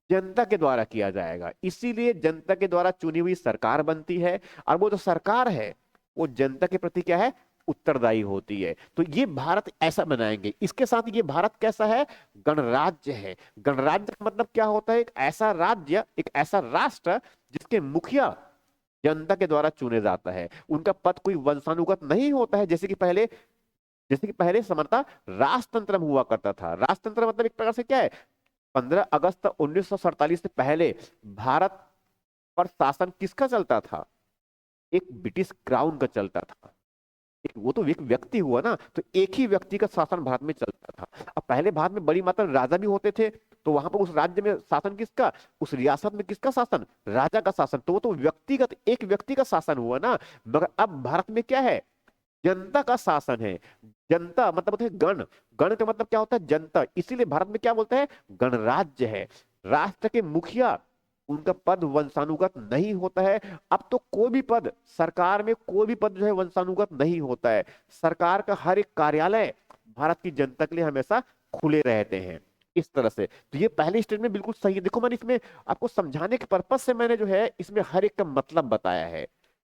जनता के द्वारा किया जाएगा। इसीलिए जनता के द्वारा चुनी हुई सरकार बनती है, और वो जो सरकार है वो जनता के प्रति क्या है? उत्तरदायी होती है। तो ये भारत ऐसा बनाएंगे। इसके साथ ये भारत कैसा है? गणराज्य है। गणराज्य का मतलब क्या होता है? एक ऐसा राज्य, एक ऐसा राष्ट्र जिसके मुखिया जनता के द्वारा चुने जाता है। उनका पद कोई वंशानुगत नहीं होता है, जैसे कि पहले समर्था राजतंत्र में हुआ करता था। राजतंत्र मतलब एक प्रकार से क्या है? 15 अगस्त 1947 से पहले भारत पर शासन किसका चलता था? एक ब्रिटिश क्राउन का चलता था। वो तो एक व्यक्ति हुआ ना, तो एक ही व्यक्ति का शासन भारत में चलता था। अब पहले भारत में बड़ी मात्रा में राजा भी होते थे, तो वहां पर उस राज्य में शासन किसका, उस रियासत में किसका शासन? राजा का शासन। तो वो तो व्यक्तिगत एक व्यक्ति का शासन हुआ ना। मगर अब भारत में क्या है? जनता का शासन है। जनता मतलब होता है गण। गण का मतलब क्या होता है? जनता। इसीलिए भारत में क्या बोलते हैं? गणराज्य है। राष्ट्र के मुखिया, उनका पद वंशानुगत नहीं होता है। अब तो कोई भी पद, सरकार में कोई भी पद जो है वंशानुगत नहीं होता है। सरकार का हर एक कार्यालय भारत की जनता के लिए हमेशा खुले रहते हैं। इस तरह से तो ये पहले स्टेटमेंट बिल्कुल सही है। देखो मैंने इसमें आपको समझाने के पर्पज से मैंने जो है इसमें हर एक का मतलब बताया है।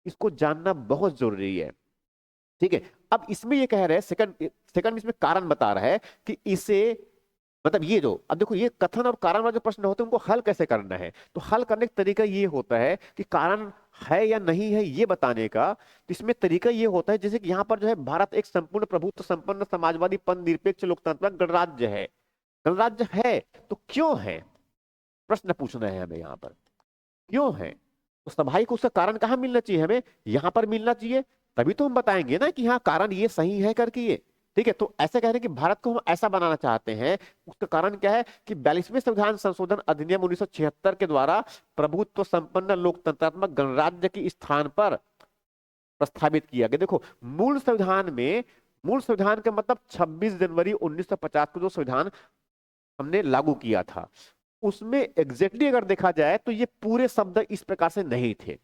इसको जानना बहुत जरूरी है। ठीक है। अब इसमें ये कह रहे हैं, सेकंड सेकंड इसमें कारण बता रहा है कि इसे मतलब ये जो, अब देखो ये कथन और कारण वाले जो प्रश्न होते हैं उनको हल कैसे करना है। तो हल करने का तरीका ये होता है कि कारण है या नहीं है ये बताने का। तो इसमें तरीका ये होता है, जैसे कि यहाँ पर जो है भारत एक संपूर्ण प्रभुत्व संपन्न समाजवादी पंथ निरपेक्ष लोकतांत्रिक गणराज्य है। गणराज्य है तो क्यों है? प्रश्न पूछना है हमें यहाँ पर, क्यों है? तो स्वाभाविक उसका कारण कहाँ मिलना चाहिए? हमें यहाँ पर मिलना चाहिए। तभी तो हम बताएंगे ना कि हाँ कारण ये सही है करके ये। ठीक है। तो ऐसे कह रहे हैं कि भारत को हम ऐसा बनाना चाहते हैं। उसका कारण क्या है? कि 42वें संविधान संशोधन अधिनियम 1976 के द्वारा प्रभुत्व संपन्न लोकतंत्रात्मक गणराज्य के स्थान पर प्रस्तावित किया गया। देखो मूल संविधान का मतलब 26 जनवरी 1950 को जो संविधान हमने लागू किया था, उसमें एग्जैक्टली अगर देखा जाए तो ये पूरे शब्द इस प्रकार से नहीं थे।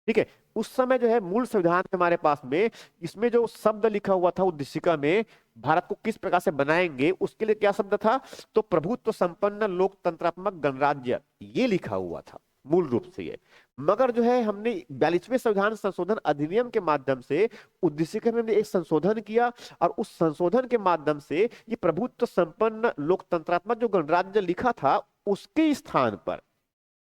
ठीक है। उस समय जो है मूल संविधान हमारे पास में, इसमें जो शब्द लिखा हुआ था उद्देशिका में, भारत को किस प्रकार से बनाएंगे उसके लिए क्या शब्द था? तो प्रभुत्व संपन्न लोकतंत्रात्मक गणराज्य, ये लिखा हुआ था मूल रूप से ये। मगर जो है हमने 42वें संविधान संशोधन अधिनियम के माध्यम से उद्देशिका में हमने एक संशोधन किया, और उस संशोधन के माध्यम से ये प्रभुत्व संपन्न लोकतंत्रात्मक जो गणराज्य लिखा था उसके स्थान पर,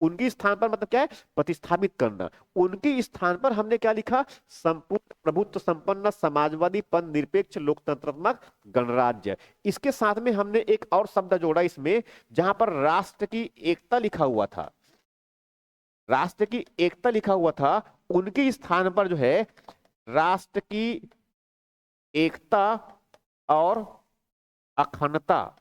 उनके स्थान पर मतलब क्या है? प्रतिस्थापित करना। उनके स्थान पर हमने क्या लिखा? संपूर्ण प्रभुत्व संपन्न समाजवादी पंथ निरपेक्ष लोकतंत्रात्मक गणराज्य। इसके साथ में हमने एक और शब्द जोड़ा इसमें, जहां पर राष्ट्र की एकता लिखा हुआ था। राष्ट्र की एकता लिखा हुआ था, उनके स्थान पर जो है राष्ट्र की एकता और अखंडता,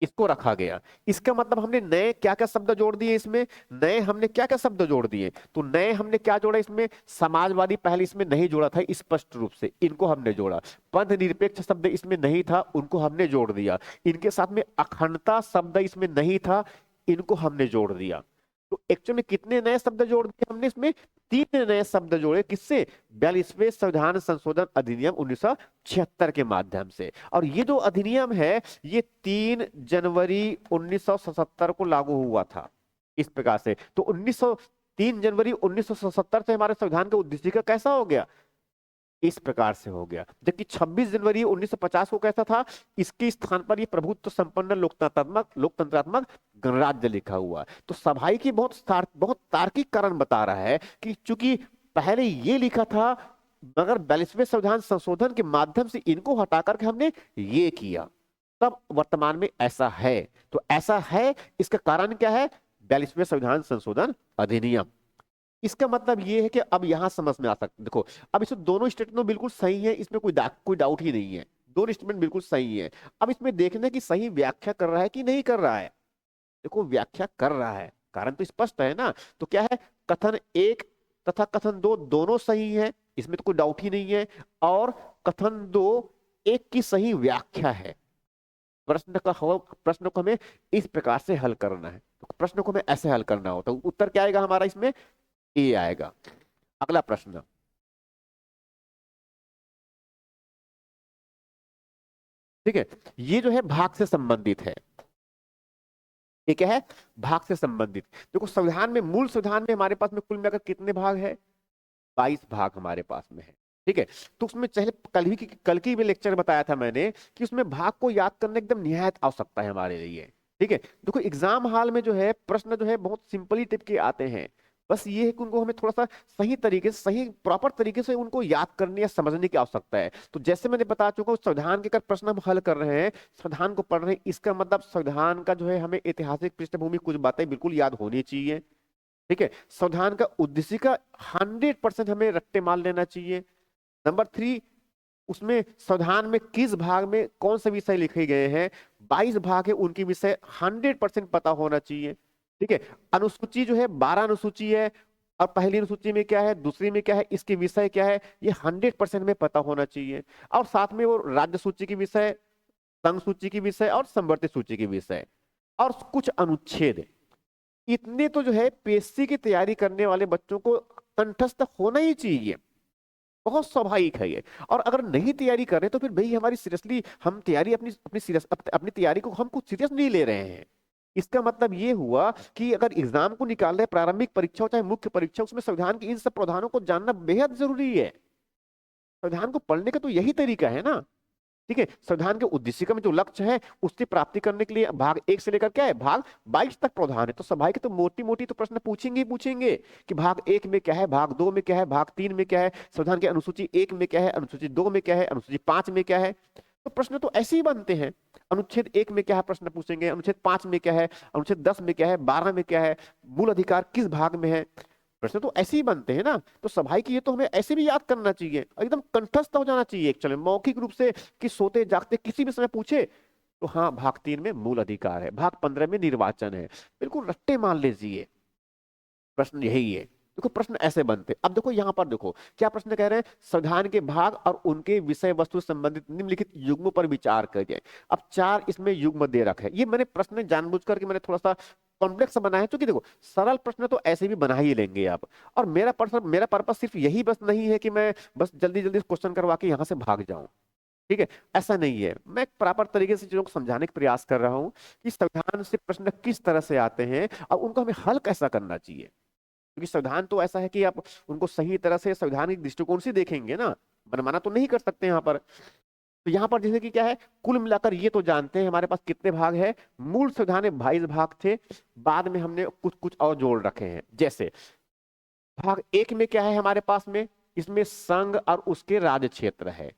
इसको रखा गया। इसका मतलब हमने नए क्या क्या शब्द जोड़ दिए इसमें? नए हमने क्या क्या शब्द जोड़ दिए? तो नए हमने क्या जोड़ा इसमें? समाजवादी पहले इसमें नहीं जोड़ा था स्पष्ट रूप से, इनको हमने जोड़ा। पंथ निरपेक्ष शब्द इसमें नहीं था, उनको हमने जोड़ दिया। इनके साथ में अखंडता शब्द इसमें नहीं था, इनको हमने जोड़ दिया। तो एक्चुअली में कितने नए शब्द जोड़ दिए हमने इसमें? 3 नए शब्द जोड़े। किससे? 42वें संविधान संशोधन अधिनियम 1976 के माध्यम से। और ये जो अधिनियम है ये 3 जनवरी 1977 को लागू हुआ था। इस प्रकार से तो 3 जनवरी 1977 से हमारे संविधान का उद्देशिका कैसा हो गया? इस प्रकार से हो गया। जबकि 26 जनवरी 1950 को कैसा था? इसके स्थान पर ये प्रभुत्व संपन्न लोकतंत्रात्मक गणराज्य लिखा हुआ। तो सभाई की बहुत तार्किक कारण बता रहा है कि चूंकि पहले ये लिखा था, मगर 42वें संविधान संशोधन के माध्यम से इनको हटा करके हमने ये किया, तब वर्तमान में ऐसा है। तो ऐसा है, इसका कारण क्या है? 42वें संविधान संशोधन अधिनियम। इसका मतलब ये है कि अब यहां समझ में आ सकता। देखो अब इसमें दोनों स्टेटमेंट बिल्कुल सही है, इसमें कोई डाउट ही नहीं है। दोनों स्टेटमेंट बिल्कुल सही है। अब इसमें देखना कि सही व्याख्या कर रहा है कि नहीं कर रहा है। देखो व्याख्या कर रहा है, कारण तो स्पष्ट है ना। तो क्या है? कथन 1 तथा कथन 2 दोनों सही है, इसमें तो कोई डाउट ही नहीं है। और कथन 2 एक की सही व्याख्या है। प्रश्न को हमें इस प्रकार से हल करना है। तो प्रश्न को हमें ऐसे हल करना होता है। उत्तर क्या आएगा हमारा इसमें? ए आएगा। अगला प्रश्न, ठीक है। ये जो है भाग से संबंधित है। ये क्या है? भाग से संबंधित। देखो संविधान में, मूल संविधान में हमारे पास में कुल मिलाकर कितने भाग है? 22 भाग हमारे पास में है। ठीक है। तो उसमें चाहे कल की भी लेक्चर बताया था मैंने कि उसमें भाग को याद करना एकदम निहायत आवश्यकता है हमारे लिए। ठीक है। देखो एग्जाम हॉल में जो है प्रश्न जो है बहुत सिंपली टिप के आते हैं। बस ये है कि उनको हमें थोड़ा सा सही तरीके से, सही प्रॉपर तरीके से उनको याद करने या समझने की आवश्यकता है। तो जैसे मैंने बता चुका हूँ, संविधान के अगर प्रश्न हम हल कर रहे हैं, संविधान को पढ़ रहे हैं, इसका मतलब संविधान का जो है हमें ऐतिहासिक पृष्ठभूमि कुछ बातें बिल्कुल याद होनी चाहिए। ठीक है। संविधान का उद्देश्य का 100% हमें रट्टे मार लेना चाहिए। नंबर 3, उसमें संविधान में किस भाग में कौन से विषय लिखे गए हैं, 22 भाग है, उनकी विषय 100% पता होना चाहिए। ठीक है। अनुसूची जो है 12 अनुसूची है, और पहली अनुसूची में क्या है, दूसरी में क्या है, इसके विषय क्या है, ये 100% में पता होना चाहिए। और साथ में वो राज्य सूची की विषय, संघ सूची की विषय और संवर्ती सूची की विषय और कुछ अनुच्छेद, इतने तो जो है पीएससी की तैयारी करने वाले बच्चों को कंठस्थ होना ही चाहिए। बहुत स्वाभाविक है ये। और अगर नहीं तैयारी कर रहे तो फिर भाई हमारी सीरियसली हम तैयारी अपनी अपनी सीरियस अपनी तैयारी को हम कुछ सीरियस नहीं ले रहे हैं। इसका मतलब ये हुआ कि अगर एग्जाम को निकाल रहे, प्रारंभिक परीक्षा हो चाहे मुख्य परीक्षा, उसमें संविधान के इन सब प्रावधानों को जानना बेहद जरूरी है। संविधान को पढ़ने का तो यही तरीका है ना। ठीक है। संविधान के उद्देश्य का में जो लक्ष्य है उसकी प्राप्ति करने के लिए भाग 1 से लेकर क्या है, भाग 22 तक प्रावधान है। तो सभाई के तो मोटी मोटी तो प्रश्न पूछेंगे ही पूछेंगे कि भाग 1 में क्या है, भाग 2 में क्या है, भाग 3 में क्या है, संविधान के अनुसूची 1 में क्या है, अनुसूची 2 में क्या है, अनुसूची 5 में क्या है। तो प्रश्न तो ऐसे ही बनते हैं। अनुच्छेद 1 में क्या है प्रश्न पूछेंगे, अनुच्छेद 5 में क्या है, अनुच्छेद 10 में क्या है, 12 में क्या है, मूल अधिकार किस भाग में है। प्रश्न तो ऐसे ही बनते हैं ना। तो सभाई की ये तो हमें ऐसे भी याद करना चाहिए, एकदम कंठस्थ हो जाना चाहिए एक्चुअली मौखिक रूप से, कि सोते जागते किसी भी समय पूछे तो हाँ, भाग 3 में मूल अधिकार है, भाग 15 में निर्वाचन है, बिल्कुल रट्टे मान लीजिए। प्रश्न यही है। देखो प्रश्न ऐसे बनते। अब देखो यहां पर देखो क्या प्रश्न कह रहे हैं, संविधान के भाग और उनके विषय वस्तु से संबंधित निम्नलिखित युग्मों पर विचार करिए। अब 4 इसमें युग्म दे रखे हैं। ये मैंने प्रश्न जानबूझ करके मैंने थोड़ा सा कॉम्प्लेक्स बनाया है, क्योंकि देखो सरल प्रश्न तो ऐसे भी बना ही लेंगे आप। और मेरा पर्पस सिर्फ यही बस नहीं है कि मैं बस जल्दी जल्दी क्वेश्चन करवा के यहां से भाग जाऊं। ठीक है। ऐसा नहीं है, मैं प्रॉपर तरीके से चीजों को समझाने का प्रयास कर रहा हूं कि संविधान से प्रश्न किस तरह से आते हैं और उनको हमें हल कैसा करना चाहिए। क्योंकि संविधान तो ऐसा है कि आप उनको सही तरह से संवैधानिक दृष्टिकोण से देखेंगे ना, मनमाना तो नहीं कर सकते यहाँ पर। तो यहाँ पर जैसे कि क्या है, कुल मिलाकर ये तो जानते हैं हमारे पास कितने भाग है। मूल संविधान में 22 भाग थे, बाद में हमने कुछ कुछ और जोड़ रखे हैं। जैसे भाग 1 में क्या है हमारे पास में, इसमें संघ और उसके राज्य क्षेत्र है,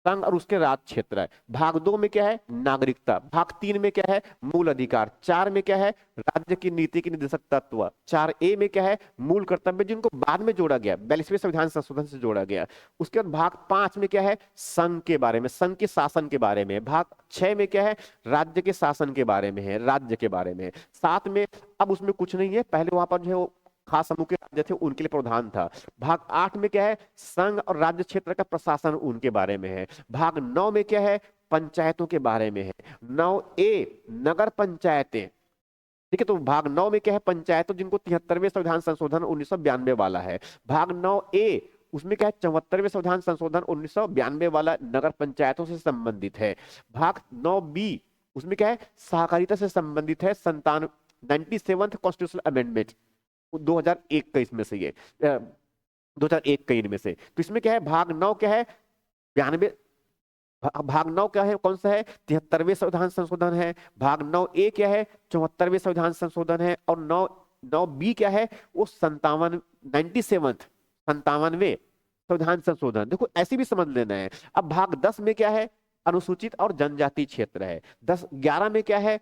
संघ और उसके राज्य क्षेत्र है। भाग 2 में क्या है, नागरिकता। भाग 3 में क्या है, मूल अधिकार। 4 में क्या है, राज्य की नीति की निर्देशक तत्व। 4A में क्या है, मूल कर्तव्य, जिनको बाद में जोड़ा गया 42वें संविधान संशोधन से जोड़ा गया। उसके बाद भाग 5 में क्या है, संघ के बारे में, संघ के शासन के बारे में। भाग 6 में क्या है, राज्य के शासन के बारे में है, राज्य के बारे में। 7 में अब उसमें कुछ नहीं है, पहले वहां पर जो है वो खास समूह के राज्य थे उनके लिए प्रावधान था। भाग 8 में क्या है, संघ और राज्य क्षेत्र का प्रशासन उनके बारे में है। भाग 9 में क्या है, पंचायतों के बारे में है। 9A नगर पंचायतें। ठीक है। तो भाग 9 में क्या है, पंचायतों, जिनको 73वें संविधान संशोधन 1992 वाला है। भाग 9A उसमें क्या है, 74वें संविधान संशोधन 1992 वाला नगर पंचायतों से संबंधित है। भाग 9B उसमें क्या है, सहकारिता से संबंधित है, 97th कॉन्स्टिट्यूशनल अमेंडमेंट 2001 का, इसमें से ये 2001 का इनमें से। तो इसमें क्या है, भाग 9 क्या है, 92, भाग 9 क्या है, कौन सा है, 73वें संविधान संशोधन है। भाग 9A क्या है, 74वें संविधान संशोधन है। और 9B क्या है, वो 97वें संविधान संशोधन। देखो ऐसे भी समझ लेना है। अब भाग 10 में क्या है, अनुसूचित और जनजाति क्षेत्र है। 11 में क्या है,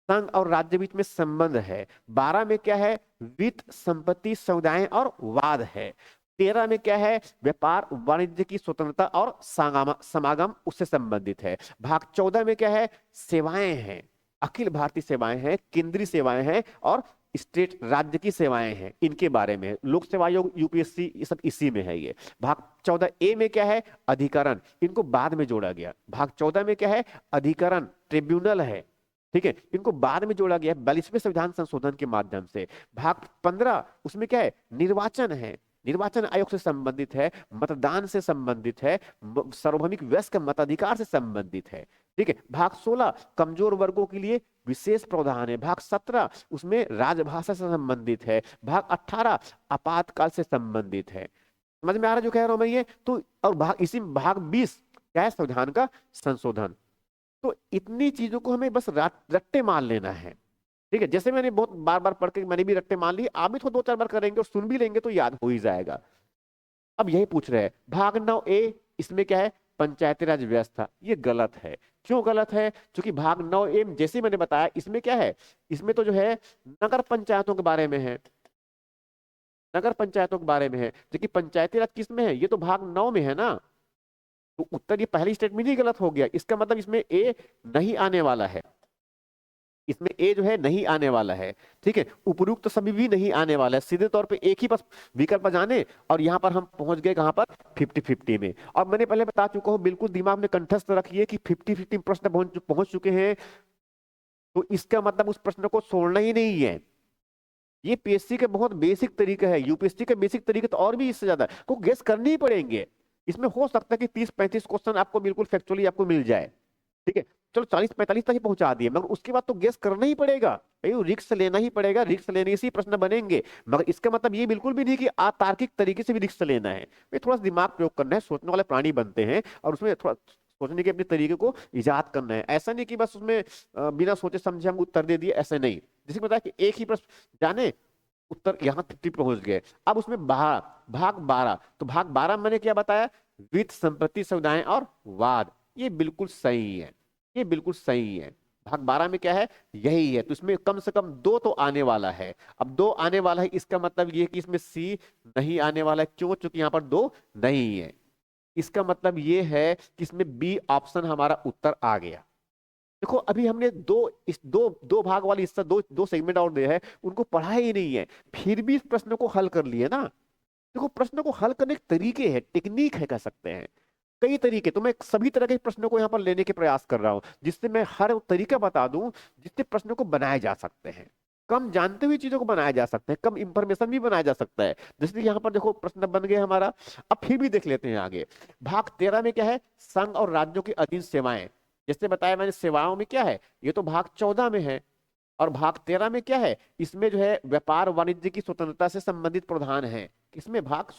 संघ और राज्य बीच में संबंध है। 12 में क्या है, वित्त संपत्ति समुदाय और वाद है। 13 में क्या है, व्यापार वाणिज्य की स्वतंत्रता और समागम उससे संबंधित है। भाग 14 में क्या है, सेवाएं हैं, अखिल भारतीय सेवाएं हैं, केंद्रीय सेवाएं हैं और स्टेट राज्य की सेवाएं हैं, इनके बारे में। लोक सेवा आयोग, यूपीएससी, ये सब इसी में है ये। भाग 14A में क्या है, अधिकरण, इनको बाद में जोड़ा गया। भाग 14 में क्या है, अधिकरण ट्रिब्यूनल है। ठीक है। इनको बाद में जोड़ा गया 42वें संविधान संशोधन के माध्यम से। भाग 15 उसमें क्या है, निर्वाचन है, निर्वाचन आयोग से संबंधित है, मतदान से संबंधित है, सार्वभौमिक वयस्क मताधिकार से संबंधित है। ठीक है। भाग 16 कमजोर वर्गों के लिए विशेष प्रावधान है। भाग 17 उसमें राजभाषा से संबंधित है। भाग 18 आपातकाल से संबंधित है। समझ में आ रहा है जो कह रहा हूं मैं ये तो। और भाग इसी में भाग 20 क्या है, संविधान का संशोधन। तो इतनी चीजों को हमें बस रट्टे मार लेना है। ठीक है, जैसे मैंने बहुत बार बार पढ़ के मैंने भी रट्टे मान लिए, आप भी तो 2-4 बार करेंगे और सुन भी लेंगे तो याद हो ही जाएगा। अब यही पूछ रहे हैं भाग 9A, इसमें क्या है, पंचायती राज व्यवस्था। ये गलत है। क्यों गलत है? क्योंकि भाग 9A जैसे मैंने बताया इसमें क्या है, इसमें तो जो है नगर पंचायतों के बारे में है, नगर पंचायतों के बारे में है, जबकि पंचायती राज किस में है, ये तो भाग 9 में है ना। तो उत्तर ये पहली स्टेटमेंट ही गलत हो गया, इसका मतलब इसमें ए नहीं आने वाला है, इसमें ए जो है नहीं आने वाला है। ठीक है, उपयुक्त सभी भी नहीं आने वाला है, सीधे तौर पे एक ही बस विकल्प जाने, और यहां पर हम पहुंच गए कहां पर, 50-50 में। और मैंने पहले बता चुका हूं, बिल्कुल दिमाग में कंठस्थ रखिए कि 50-50 प्रश्न पहुंच चुके हैं, तो इसका मतलब उस प्रश्न को छोड़ना ही नहीं है। ये पीएससी के बहुत बेसिक तरीका है, यूपीएससी के बेसिक तरीके तो और भी इससे ज्यादा को गेस करने ही पड़ेंगे। इसमें हो सकता है कि 30-35 क्वेश्चन आपको बिल्कुल फैक्चुअली आपको मिल जाए। ठीक है, चलो 40-45 तक ही पहुंचा दिए, मगर उसके बाद तो गेस करना ही पड़ेगा भाई, रिस्क लेना ही पड़ेगा, रिस्क लेने से ही प्रश्न बनेंगे। मगर इसका मतलब ये बिल्कुल भी नहीं कि अतार्किक तरीके से भी रिस्क लेना है भाई, थोड़ा सा दिमाग प्रयोग करना है, सोचने वाले प्राणी बनते हैं और उसमें थोड़ा सोचने के अपने तरीके को इजाद करना है। ऐसा नहीं कि बस उसमें बिना सोचे समझे हम उत्तर दे दिए, ऐसे नहीं। जैसे बताया कि एक ही प्रश्न जाने, उत्तर यहाँ 50 पहुंच गए। अब उसमें भाग 12, तो भाग 12 मैंने क्या बताया, वित्त, संपत्ति, सुविधाएं और वाद। ये बिल्कुल सही है, ये बिल्कुल सही है। भाग 12 में क्या है, यही है, तो इसमें कम से कम 2 तो आने वाला है। अब 2 आने वाला है, इसका मतलब ये है कि इसमें सी नहीं आने वाला है। क्यों? क्योंकि यहाँ पर 2 नहीं है। इसका मतलब ये है कि इसमें बी ऑप्शन हमारा उत्तर आ गया। देखो अभी हमने दो भाग वाली हिस्सा, दो सेगमेंट और दिए हैं, उनको पढ़ा ही नहीं है, फिर भी इस प्रश्न को हल कर लिए ना। देखो प्रश्न को हल करने के तरीके हैं, टेक्निक है कह सकते हैं, कई तरीके। तो मैं सभी तरह के प्रश्नों को यहाँ पर लेने के प्रयास कर रहा हूँ, जिससे मैं हर तरीका बता दूं जिससे प्रश्नों को बनाए जा सकते हैं, कम जानते हुए चीजों को बनाया जा सकते हैं, कम इंफॉर्मेशन भी बनाया जा सकता है। जैसे कि यहाँ पर देखो प्रश्न बन गया हमारा। अब फिर भी देख लेते हैं आगे। भाग 13 में क्या है, संघ और राज्यों की अधीन सेवाएं। जैसे बताया मैंने, सेवाओं में क्या है, ये तो भाग 14 में है। और भाग 13 में क्या है, इसमें जो है व्यापार वाणिज्य की स्वतंत्रता से संबंधित प्रावधान है। किसमें? भाग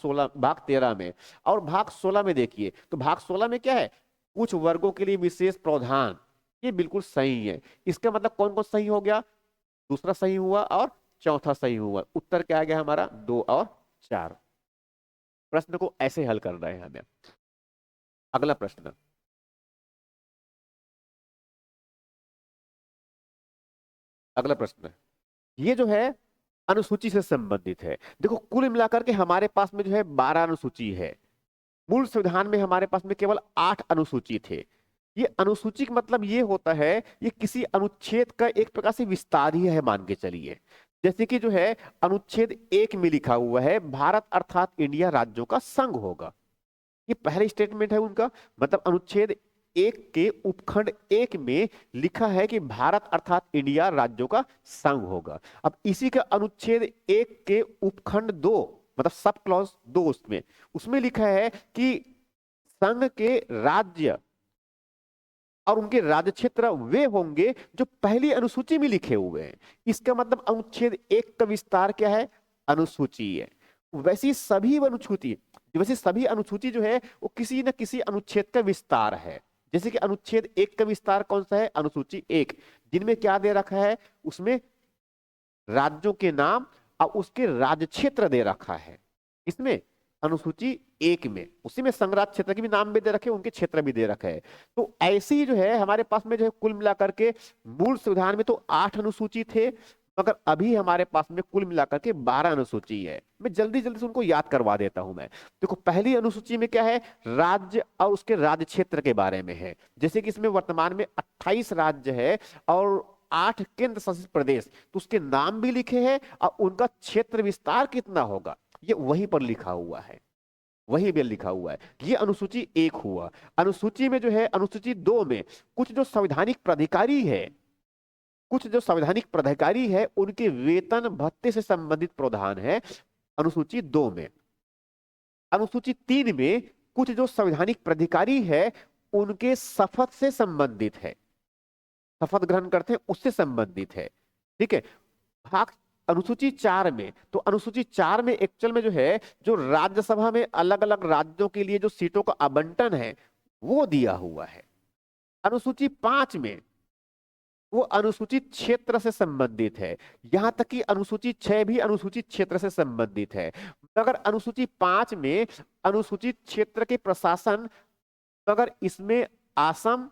13 में। और भाग 16 में देखिए, तो भाग 16 में क्या है, कुछ वर्गों के लिए विशेष प्रावधान। ये बिल्कुल सही है। इसका मतलब कौन कौन सही हो गया, दूसरा सही हुआ और चौथा सही हुआ। उत्तर क्या आ गया हमारा, 2 और 4। प्रश्न को ऐसे हल करना है हमें। अगला प्रश्न, अगला प्रश्न, ये जो है अनुसूची से संबंधित है। देखो कुल मिलाकर के हमारे पास में जो है 12 अनुसूची है। मूल संविधान में हमारे पास में केवल 8 अनुसूची थे। ये अनुसूची का मतलब ये होता है, ये किसी अनुच्छेद का एक प्रकार से विस्तार ही है, मान के चलिए। जैसे कि जो है अनुच्छेद 1 में लिखा हुआ है, भारत अर्थात इंडिया राज्यों का संघ होगा। ये पहले स्टेटमेंट है उनका, मतलब अनुच्छेद 1 के उपखंड 1 में लिखा है कि भारत अर्थात इंडिया राज्यों का संघ होगा। अब इसी का अनुच्छेद 1 के उपखंड 2, मतलब सब क्लॉज 2, उसमें उसमें लिखा है कि संघ के राज्य और उनके राज्य क्षेत्र वे होंगे जो पहली अनुसूची में लिखे हुए हैं। इसका मतलब अनुच्छेद 1 का विस्तार क्या है, अनुसूची है। वैसी सभी अनुसूची जो है वो किसी न किसी अनुच्छेद का विस्तार है। जैसे कि अनुच्छेद 1 का विस्तार कौन सा है, अनुसूची 1, जिनमें क्या दे रखा है, उसमें राज्यों के नाम और उसके राज्य क्षेत्र दे रखा है। इसमें अनुसूची 1 में उसी में संघराज क्षेत्र के भी नाम भी दे रखे, उनके क्षेत्र भी दे रखे हैं। तो ऐसे ही जो है हमारे पास में जो है कुल मिलाकर के मूल संविधान में तो 8 अनुसूची थे, मगर अभी हमारे पास में कुल मिलाकर के 12 अनुसूची है। मैं जल्दी जल्दी से उनको याद करवा देता हूं मैं। देखो पहली अनुसूची में क्या है, राज्य और उसके राज्य क्षेत्र के बारे में है। जैसे कि इसमें वर्तमान में 28 राज्य है और 8 केंद्र शासित प्रदेश, तो उसके नाम भी लिखे हैं और उनका क्षेत्र विस्तार कितना होगा ये वहीं पर लिखा हुआ है, वही भी लिखा हुआ है। ये अनुसूची 1 हुआ। अनुसूची में जो है, अनुसूची 2 में कुछ जो संवैधानिक प्राधिकारी है, कुछ जो संवैधानिक प्राधिकारी है उनके वेतन भत्ते से संबंधित प्रावधान है, अनुसूची 2 में। अनुसूची 3 में कुछ जो संवैधानिक प्राधिकारी है उनके शपथ से संबंधित है, शपथ ग्रहण करते हैं उससे संबंधित है। ठीक है। भाग अनुसूची 4 में, तो अनुसूची 4 में एक्चुअल में जो है, जो राज्यसभा में अलग अलग राज्यों के लिए जो सीटों का आवंटन है वो दिया हुआ है। अनुसूची 5 में वो अनुसूचित क्षेत्र से संबंधित है। यहां तक कि अनुसूची 6 भी अनुसूचित क्षेत्र से संबंधित है। मगर अनुसूची 5 में अनुसूचित क्षेत्र के प्रशासन, मगर इसमें असम,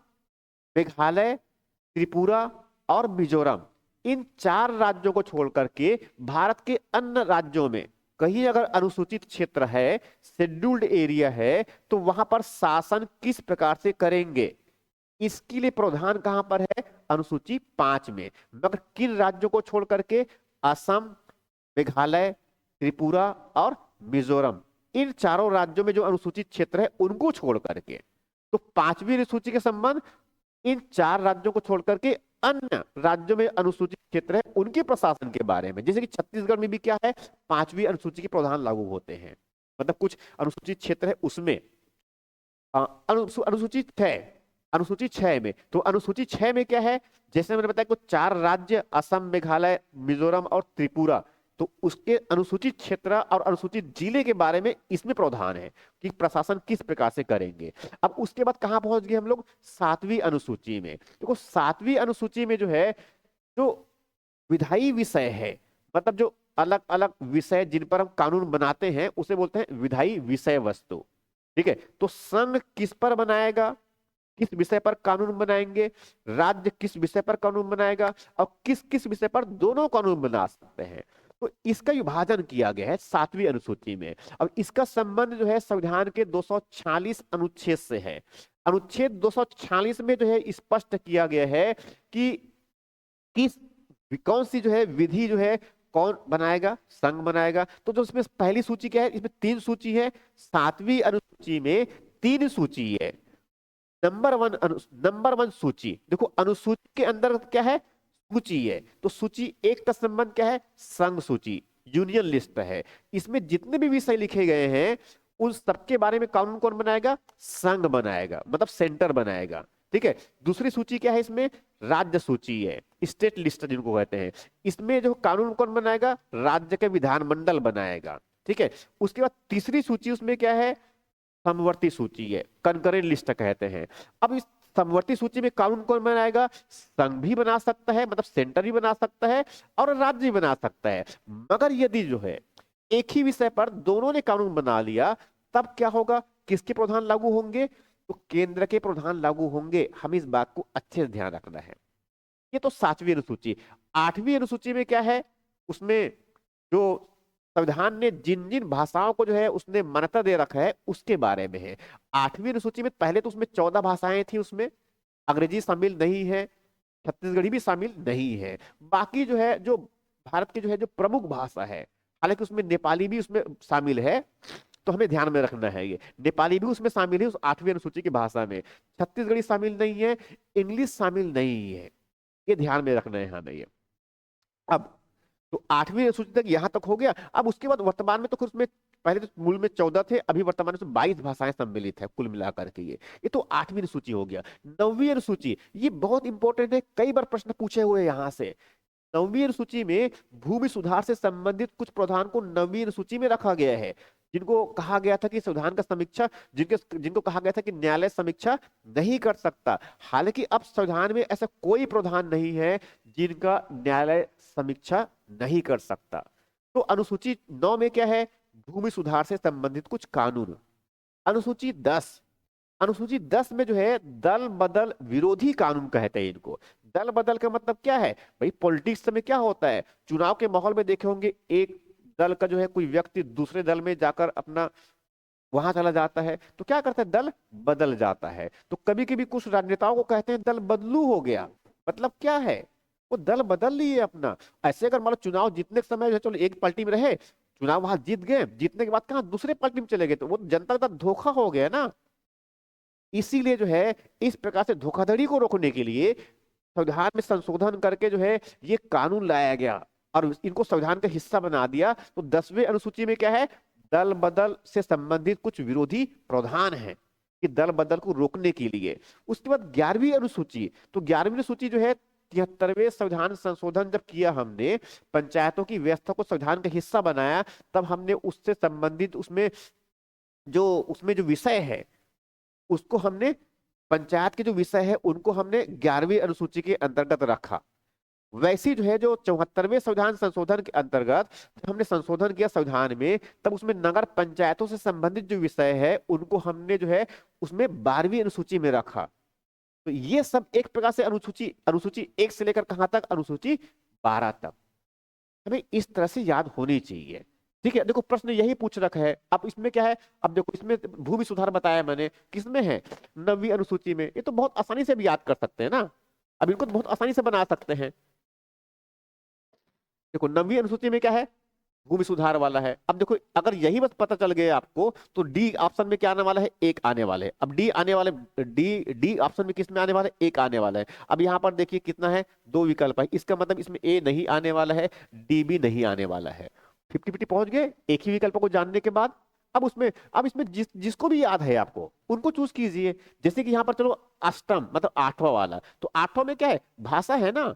मेघालय, त्रिपुरा और मिजोरम, इन 4 राज्यों को छोड़ करके भारत के अन्य राज्यों में कहीं अगर अनुसूचित क्षेत्र है, शेड्यूल्ड एरिया है, तो वहां पर शासन किस प्रकार से करेंगे, इसके लिए प्रावधान कहां पर है, अनुसूची 5 में। मगर किन राज्यों को छोड़ करके, असम, मेघालय, त्रिपुरा और मिजोरम, इन चारों राज्यों में जो अनुसूचित क्षेत्र है उनको छोड़ करके। तो 5वीं अनुसूची के संबंध इन 4 राज्यों को छोड़ करके अन्य राज्यों में अनुसूचित क्षेत्र है उनके प्रशासन के बारे में। जैसे कि छत्तीसगढ़ में भी क्या है, 5वीं अनुसूची के प्रावधान लागू होते हैं। मतलब कुछ अनुसूचित क्षेत्र है उसमें अनुसूचित 6, अनुसूची 6 में, तो अनुसूची 6 में क्या है, जैसे मैंने बताया कि 4 राज्य असम, मेघालय, मिजोरम और त्रिपुरा, तो उसके अनुसूचित क्षेत्र और अनुसूचित जिले के बारे में इसमें प्रावधान है कि प्रशासन किस प्रकार से करेंगे। अब उसके बाद कहां पहुंच गए हम लोग, 7वीं अनुसूची में। देखो 7वीं अनुसूची में जो है, जो विधायी विषय है, मतलब जो अलग अलग विषय जिन पर हम कानून बनाते हैं उसे बोलते हैं विधायी विषय वस्तु। ठीक है, तो संघ किस पर बनाएगा, किस विषय पर कानून बनाएंगे, राज्य किस विषय पर कानून बनाएगा, और किस किस विषय पर दोनों कानून बना सकते हैं। तो इसका विभाजन किया गया है 7वीं अनुसूची में। अब इसका संबंध जो है संविधान के 246 अनुच्छेद से है। अनुच्छेद 246 में जो है स्पष्ट किया गया है कि किस कौन सी जो है विधि जो है कौन बनाएगा, संघ बनाएगा। तो जो इसमें पहली सूची क्या है, इसमें 3 सूची है। 7वीं अनुसूची में 3 सूची है। नंबर 1 सूची, देखो अनुसूची के अंदर क्या है, सूची है, तो सूची 1 का संबंध क्या है, संघ सूची, यूनियन लिस्ट है। इसमें जितने भी विषय लिखे गए हैं उन सबके बारे में कानून कौन बनाएगा, संघ बनाएगा, मतलब सेंटर बनाएगा। ठीक है, दूसरी सूची क्या है, इसमें राज्य सूची है, स्टेट लिस्ट जिनको कहते हैं। इसमें जो कानून कौन बनाएगा, राज्य के विधानमंडल बनाएगा। ठीक है, उसके बाद तीसरी सूची उसमें क्या है, समवर्ती सूची है, कंकरेंट लिस्ट कहते हैं। अब इस समवर्ती सूची में कानून कौन बनाएगा, संघ भी बना सकता है, मतलब सेंटर भी बना सकता है, और राज्य भी बना सकता है। मगर यदि जो है एक ही विषय पर दोनों ने कानून बना लिया, तब क्या होगा, किसके प्रावधान लागू होंगे, तो केंद्र के प्रावधान लागू होंगे। हमें इस बात को अच्छे से ध्यान रखना है। ये तो 7वीं अनुसूची। 8वीं अनुसूची में क्या है, उसमें जो संविधान ने जिन जिन भाषाओं को जो है उसने मान्यता दे रखा है उसके बारे में है। 8वीं अनुसूची में पहले तो उसमें 14 भाषाएं थी, उसमें अंग्रेजी शामिल नहीं है, छत्तीसगढ़ी भी शामिल नहीं है। बाकी जो है, जो भारत की जो है जो प्रमुख भाषा है, हालांकि उसमें नेपाली भी उसमें शामिल है, तो हमें ध्यान में रखना है, ये नेपाली भी उसमें शामिल है उस 8वीं अनुसूची की भाषा में। छत्तीसगढ़ी शामिल नहीं है, इंग्लिश शामिल नहीं है, ये ध्यान में रखना है हमें ये। अब तो 8वीं अनुसूची तक यहां तक हो गया। अब उसके बाद वर्तमान में तो उसमें पहले तो मूल में 14 थे, अभी वर्तमान में 22 भाषाएं सम्मिलित है कुल मिलाकर के। ये तो 8वीं अनुसूची हो गया। 9वीं अनुसूची, ये बहुत इंपॉर्टेंट है, कई बार प्रश्न पूछे हुए यहां से। 9वीं अनुसूची में भूमि सुधार से संबंधित कुछ प्रावधान को 9वीं अनुसूची में रखा गया है, जिनको कहा गया था कि संविधान का समीक्षा, जिनको कहा गया था कि न्यायालय समीक्षा नहीं कर सकता। हालांकि अब संविधान में ऐसा कोई प्रावधान नहीं है जिनका न्यायालय समीक्षा नहीं कर सकता। तो अनुसूची 9 में क्या है, भूमि सुधार से संबंधित कुछ कानून। अनुसूची 10, अनुसूची 10 में जो है दल बदल विरोधी कानून कहते हैं इनको। दल बदल का मतलब क्या है भाई, पॉलिटिक्स में क्या होता है, चुनाव के माहौल में देखे होंगे, एक दल का जो है कोई व्यक्ति दूसरे दल में जाकर अपना वहां चला जाता है, तो क्या करता है, दल बदल जाता है। तो कभी कभी कुछ राजनेताओं को कहते हैं दल बदलू हो गया। मतलब क्या है, वो दल बदल लिए अपना। ऐसे अगर मान लो चुनाव जीतने के समय जो है, चलो एक पार्टी में रहे, चुनाव वहां जीत गए, जीतने के बाद कहा दूसरे पार्टी में चले गए, तो वो जनता का धोखा हो गया ना। इसीलिए जो है इस प्रकार से धोखाधड़ी को रोकने के लिए संविधान में संशोधन करके जो है ये कानून लाया गया और इनको संविधान का हिस्सा बना दिया। तो 10वीं अनुसूची में क्या है, दल बदल से संबंधित कुछ विरोधी प्रावधान है कि दल बदल को रोकने के लिए। उसके बाद 11वीं अनुसूची, तो 11वीं अनुसूची जो है 73वें संविधान संशोधन जब किया हमने, पंचायतों की व्यवस्था को संविधान का हिस्सा बनाया, तब हमने उससे संबंधित उसमें जो विषय है उसको हमने, पंचायत के जो विषय है उनको हमने 11वीं अनुसूची के अंतर्गत रखा। वैसी जो है जो 74वें संविधान संशोधन के अंतर्गत जब हमने संशोधन किया संविधान में, तब उसमें नगर पंचायतों से संबंधित जो विषय है उनको हमने जो है उसमें 12वीं अनुसूची में रखा। तो ये सब एक प्रकार से अनुसूची अनुसूची 1 से लेकर कहां तक, अनुसूची 12 तक हमें इस तरह से याद होनी चाहिए। ठीक है, देखो प्रश्न यही पूछ रखा है। अब इसमें क्या है, अब देखो इसमें भूमि सुधार बताया मैंने, किसमें है, 9वीं अनुसूची में। ये तो बहुत आसानी से भी याद कर सकते हैं ना, अब इनको तो बहुत आसानी से बना सकते हैं। देखो 9वीं अनुसूची में क्या है, भूमि सुधार वाला है। अब देखो अगर यही बस पता चल गया आपको, तो डी ऑप्शन में क्या आने वाला है, 1 आने वाले है। अब डी आने वाले, डी ऑप्शन में किस में आने वाला है, 1 आने वाला है। अब यहाँ पर देखिए कितना है, 2 विकल्प है, इसका मतलब इसमें ए नहीं आने वाला है, डी भी नहीं आने वाला है। 50-50 पहुंच गए एक ही विकल्प को जानने के बाद। अब इसमें जिसको भी याद है आपको उनको चूज कीजिए। जैसे कि यहाँ पर चलो अष्टम मतलब 8वां वाला, तो 8वां में क्या है, भाषा है ना,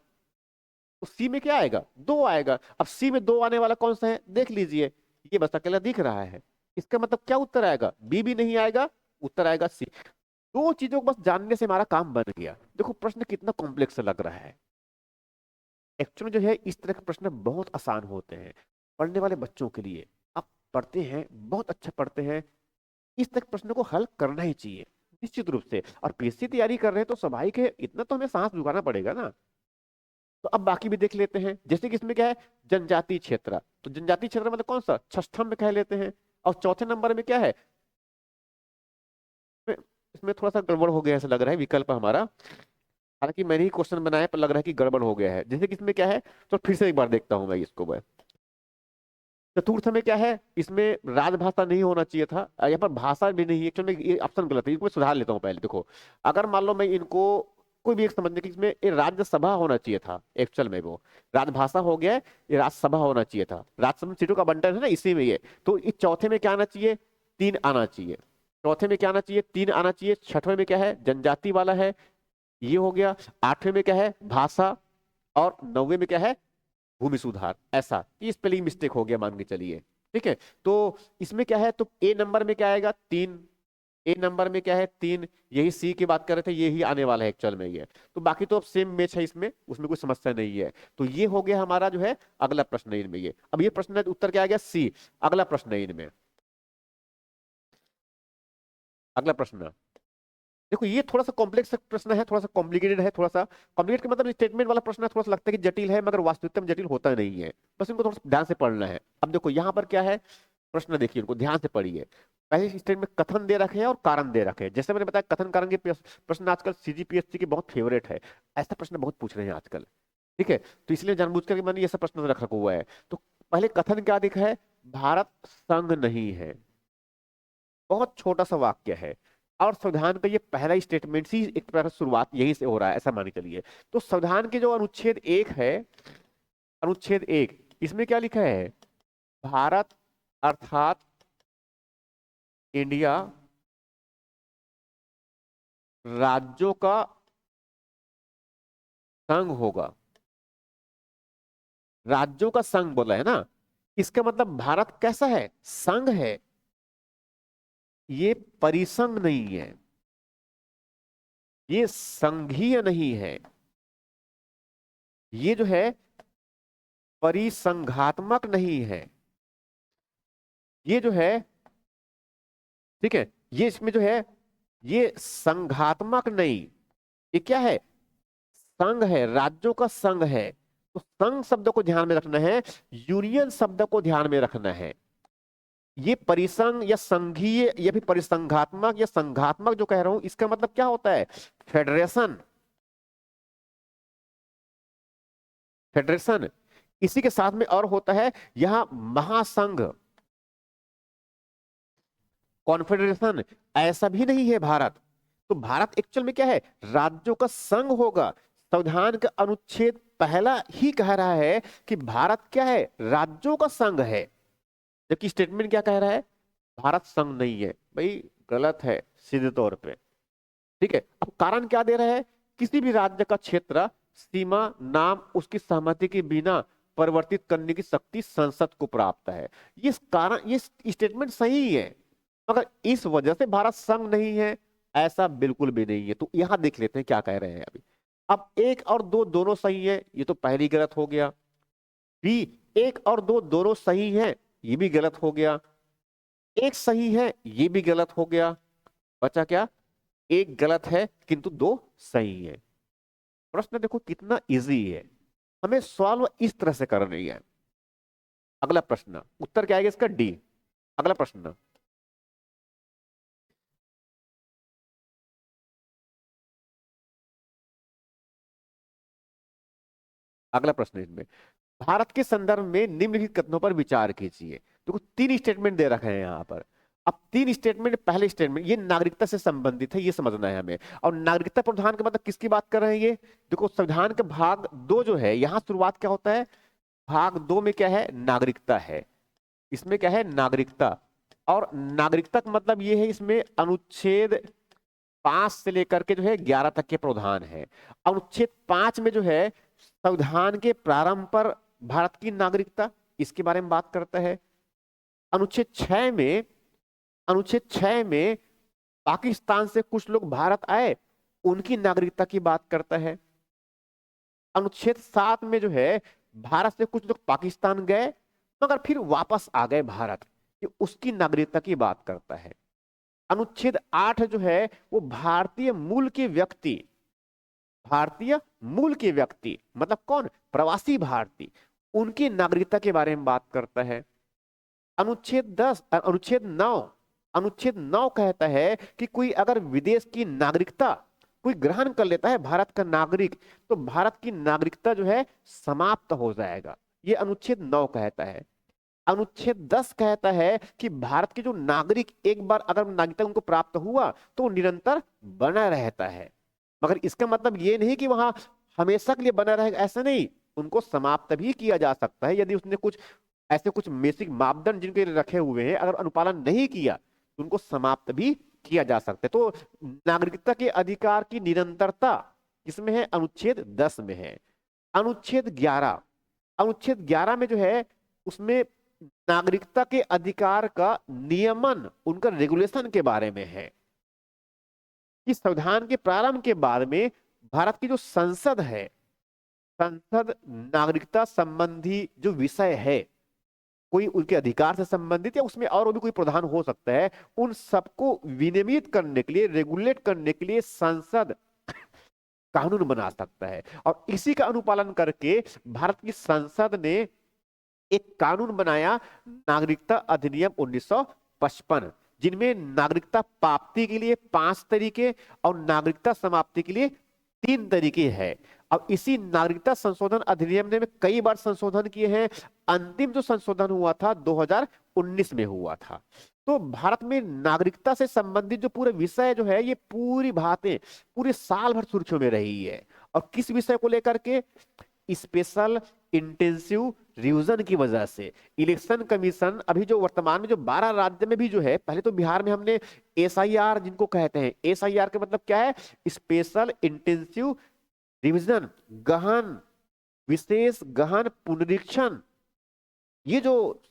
तो सी में क्या आएगा, 2 आएगा। अब सी में 2 आने वाला कौन सा है, देख लीजिए, ये बस अकेला दिख रहा है। इसका मतलब क्या उत्तर आएगा, बी भी नहीं आएगा, उत्तर आएगा सी। 2 चीजों को बस जानने से हमारा काम बन गया। देखो प्रश्न कितना कॉम्प्लेक्स लग रहा है। एक्चुअली जो है इस तरह के प्रश्न बहुत आसान होते हैं पढ़ने वाले बच्चों के लिए। आप पढ़ते हैं, बहुत अच्छा पढ़ते हैं, इस तरह के प्रश्न को हल करना ही चाहिए निश्चित रूप से। और पीएससी तैयारी कर रहे हैं तो स्वाभाविक है, इतना तो हमें सांस झुकाना पड़ेगा ना। तो अब बाकी भी देख लेते हैं। जैसे कि इसमें क्या है, जनजातीय क्षेत्र, तो जनजातीय क्षेत्र मतलब कौन सा, छठम में कह लेते हैं। और चौथे नंबर में क्या है, इसमें थोड़ा सा गड़बड़ हो गया ऐसा लग रहा है विकल्प हमारा, हालांकि मैंने ही क्वेश्चन बनाया पर लग रहा है कि गड़बड़ हो गया है। जैसे कि इसमें क्या है, तो फिर से एक बार देखता हूं मैं इसको। मैं चतुर्थ में क्या है, इसमें राजभाषा नहीं होना चाहिए था, यहाँ पर भाषा भी नहीं है। एक्चुअली ये ऑप्शन गलत है, इनको मैं सुधार लेता हूँ पहले। देखो अगर मान लो मैं इनको कोई भी एक समझने की, इसमें ये राज्यसभा होना चाहिए था, एक्चुअल में वो राजभाषा हो गया है, ये राज्यसभा होना चाहिए था। राज्यसभा में सीटों का बंटन है ना, इसी में ये। तो इस चौथे में क्या आना चाहिए, 3 आना चाहिए। चौथे में क्या आना चाहिए, 3 आना चाहिए। छठवें में क्या है, जनजाति वाला है, ये हो गया। 8वें में क्या है, भाषा। और 9वें में क्या है, भूमि सुधार। ऐसा ये स्पेलिंग मिस्टेक हो गया मान के चलिए। ठीक है, तो इसमें क्या है, तो ए नंबर में क्या आएगा, 3। ए नंबर में क्या है, 3। यही सी की बात कर रहे थे, यही आने वाला है एक्चुअल में ये। तो बाकी तो अब सेम मैच है इसमें, उसमें कोई समस्या नहीं है। तो ये हो गया हमारा जो है अगला प्रश्न है इनमें। ये अब ये प्रश्न उत्तर क्या आ गया, सी। अगला प्रश्न है इनमें, अगला प्रश्न देखो, ये थोड़ा सा कॉम्प्लेक्स प्रश्न है, थोड़ा सा कॉम्प्लिकेटेड है। थोड़ा सा कॉम्प्लिकेट का मतलब स्टेटमेंट वाला प्रश्न है, थोड़ा सा लगता है कि जटिल है, मगर वास्तविकता में जटिल होता नहीं है। बस इनको थोड़ा सा ध्यान से पढ़ना है। अब देखो यहाँ पर क्या है, प्रश्न देखिए, इनको ध्यान से पढ़िए। पहले स्टेटमेंट में कथन दे रखे हैं और कारण दे रखे हैं। जैसे मैंने बताया, कथन कारण के प्रश्न आजकल सीजीपीएससी के बहुत फेवरेट है, ऐसा प्रश्न बहुत पूछ रहे हैं आजकल। ठीक है, तो इसलिए जानबूझ कर मैंने ये सब प्रश्न रखा हुआ है। तो पहले कथन क्या दिखा है, भारत संघ नहीं है, बहुत छोटा सा वाक्य है। और संविधान का ये पहला स्टेटमेंट ही एक प्रकार से शुरुआत यहीं से हो रहा है, ऐसा मान के चलिए। तो संविधान के जो अनुच्छेद 1 है, अनुच्छेद 1, इसमें क्या लिखा है, भारत अर्थात इंडिया राज्यों का संघ होगा। राज्यों का संघ बोला है ना, इसका मतलब भारत कैसा है, संघ है, ये परिसंघ नहीं है, ये संघीय नहीं है, ये जो है परिसंघात्मक नहीं है, ये जो है, ठीक है, ये इसमें जो है ये संघात्मक नहीं, ये क्या है, संघ है, राज्यों का संघ है। तो संघ शब्द को ध्यान में रखना है, यूनियन शब्द को ध्यान में रखना है। ये परिसंघ या संघीय या फिर परिसंघात्मक या संघात्मक जो कह रहा हूं, इसका मतलब क्या होता है, फेडरेशन, फेडरेशन। इसी के साथ में और होता है यहां महासंघ, कॉन्फेडरेशन, ऐसा भी नहीं है भारत। तो भारत एक्चुअल में क्या है, राज्यों का संघ होगा। संविधान का अनुच्छेद पहला ही कह रहा है कि भारत क्या है, राज्यों का संघ है, जबकि स्टेटमेंट क्या कह रहा है, भारत संघ नहीं है। भाई गलत है सीधे तौर पे। ठीक है, अब कारण क्या दे रहा है, किसी भी राज्य का क्षेत्र सीमा नाम उसकी सहमति के बिना परिवर्तित करने की शक्ति संसद को प्राप्त है। ये कारण, ये स्टेटमेंट सही है, मगर इस वजह से भारत संघ नहीं है, ऐसा बिल्कुल भी नहीं है। तो यहां देख लेते हैं क्या कह रहे हैं अभी। अब एक और दो दोनों सही है, ये तो पहली गलत हो गया। बी, एक और दो दोनों सही है, ये भी गलत हो गया। एक सही है, ये भी गलत हो गया। बचा क्या? एक गलत है किंतु दो सही है। प्रश्न देखो कितना इजी है, हमें सॉल्व इस तरह से करनी है। अगला प्रश्न, उत्तर क्या आएगा इसका? डी। अगला प्रश्न, अगला प्रश्न इसमें, भारत के संदर्भ में निम्नलिखित कथनों पर विचार कीजिए। देखो तीन स्टेटमेंट दे रखे हैं यहाँ पर। अब तीन स्टेटमेंट, पहले स्टेटमेंट ये नागरिकता से संबंधित है, ये समझना है हमें। और नागरिकता प्रावधान का मतलब किसकी बात कर रहे हैं ये? देखो संविधान के भाग दो जो है, यहाँ शुरुआत क्या होता है? भाग दो में क्या है? नागरिकता है। इसमें क्या है? नागरिकता। और नागरिकता का मतलब ये है, इसमें अनुच्छेद 5 से लेकर के जो है 11 तक के प्रावधान है। अनुच्छेद 5 में जो है संविधान के प्रारंभ पर भारत की नागरिकता, इसके बारे में बात करता है। अनुच्छेद 6 में, अनुच्छेद 6 में पाकिस्तान से कुछ लोग भारत आए, उनकी नागरिकता की बात करता है। अनुच्छेद 7 में जो है भारत से कुछ लोग पाकिस्तान गए मगर फिर वापस आ गए भारत, ये उसकी नागरिकता की बात करता है। अनुच्छेद 8 जो है वो भारतीय मूल के व्यक्ति, भारतीय मूल के व्यक्ति मतलब कौन? प्रवासी भारतीय, उनकी नागरिकता के बारे में बात करता है। अनुच्छेद 10, अनुच्छेद 9, अनुच्छेद 9 कहता है कि कोई अगर विदेश की नागरिकता कोई ग्रहण कर लेता है, भारत का नागरिक, तो भारत की नागरिकता जो है समाप्त हो जाएगा, ये अनुच्छेद 9 कहता है। अनुच्छेद 10 कहता है कि भारत के जो नागरिक एक बार अगर नागरिकता उनको प्राप्त हुआ तो वो निरंतर बना रहता है। मगर इसका मतलब ये नहीं कि वहां हमेशा के लिए बना रहेगा, ऐसा नहीं, उनको समाप्त भी किया जा सकता है यदि उसने कुछ ऐसे कुछ बेसिक मापदंड जिनके रखे हुए हैं अगर अनुपालन नहीं किया तो उनको समाप्त भी किया जा सकता है। तो नागरिकता के अधिकार की निरंतरता किसमें है? अनुच्छेद 10 में है। अनुच्छेद 11, अनुच्छेद 11 में जो है उसमें नागरिकता के अधिकार का नियमन, उनका रेगुलेशन के बारे में है कि संविधान के प्रारंभ के बाद में भारत की जो संसद है, संसद नागरिकता संबंधी जो विषय है, कोई उनके अधिकार से संबंधित या उसमें और भी कोई प्रावधान हो सकता है, उन सबको विनियमित करने के लिए, रेगुलेट करने के लिए संसद कानून बना सकता है। और इसी का अनुपालन करके भारत की संसद ने एक कानून बनाया, नागरिकता अधिनियम 1955, जिनमें नागरिकता प्राप्ति के लिए 5 तरीके और नागरिकता समाप्ति के लिए 3 तरीके हैं। अब इसी नागरिकता संशोधन अधिनियम ने कई बार संशोधन किए हैं। अंतिम जो संशोधन हुआ था 2019 में हुआ था। तो भारत में नागरिकता से संबंधित जो पूरे विषय जो है, ये पूरी बातें पूरे साल भर सुर्खियों में रही है। और किस विषय को लेकर के? स्पेशल इंटेंसिव रिवीजन की वजह से इलेक्शन कमीशन अभी जो वर्तमान में जो 12 राज्य में भी जो है, पहले तो बिहार में हमने एसआईआर जिनको कहते हैं, एसआईआर का मतलब क्या है? स्पेशल इंटेंसिव रिवीजन, गहन विशेष गहन पुनरीक्षण, ये जो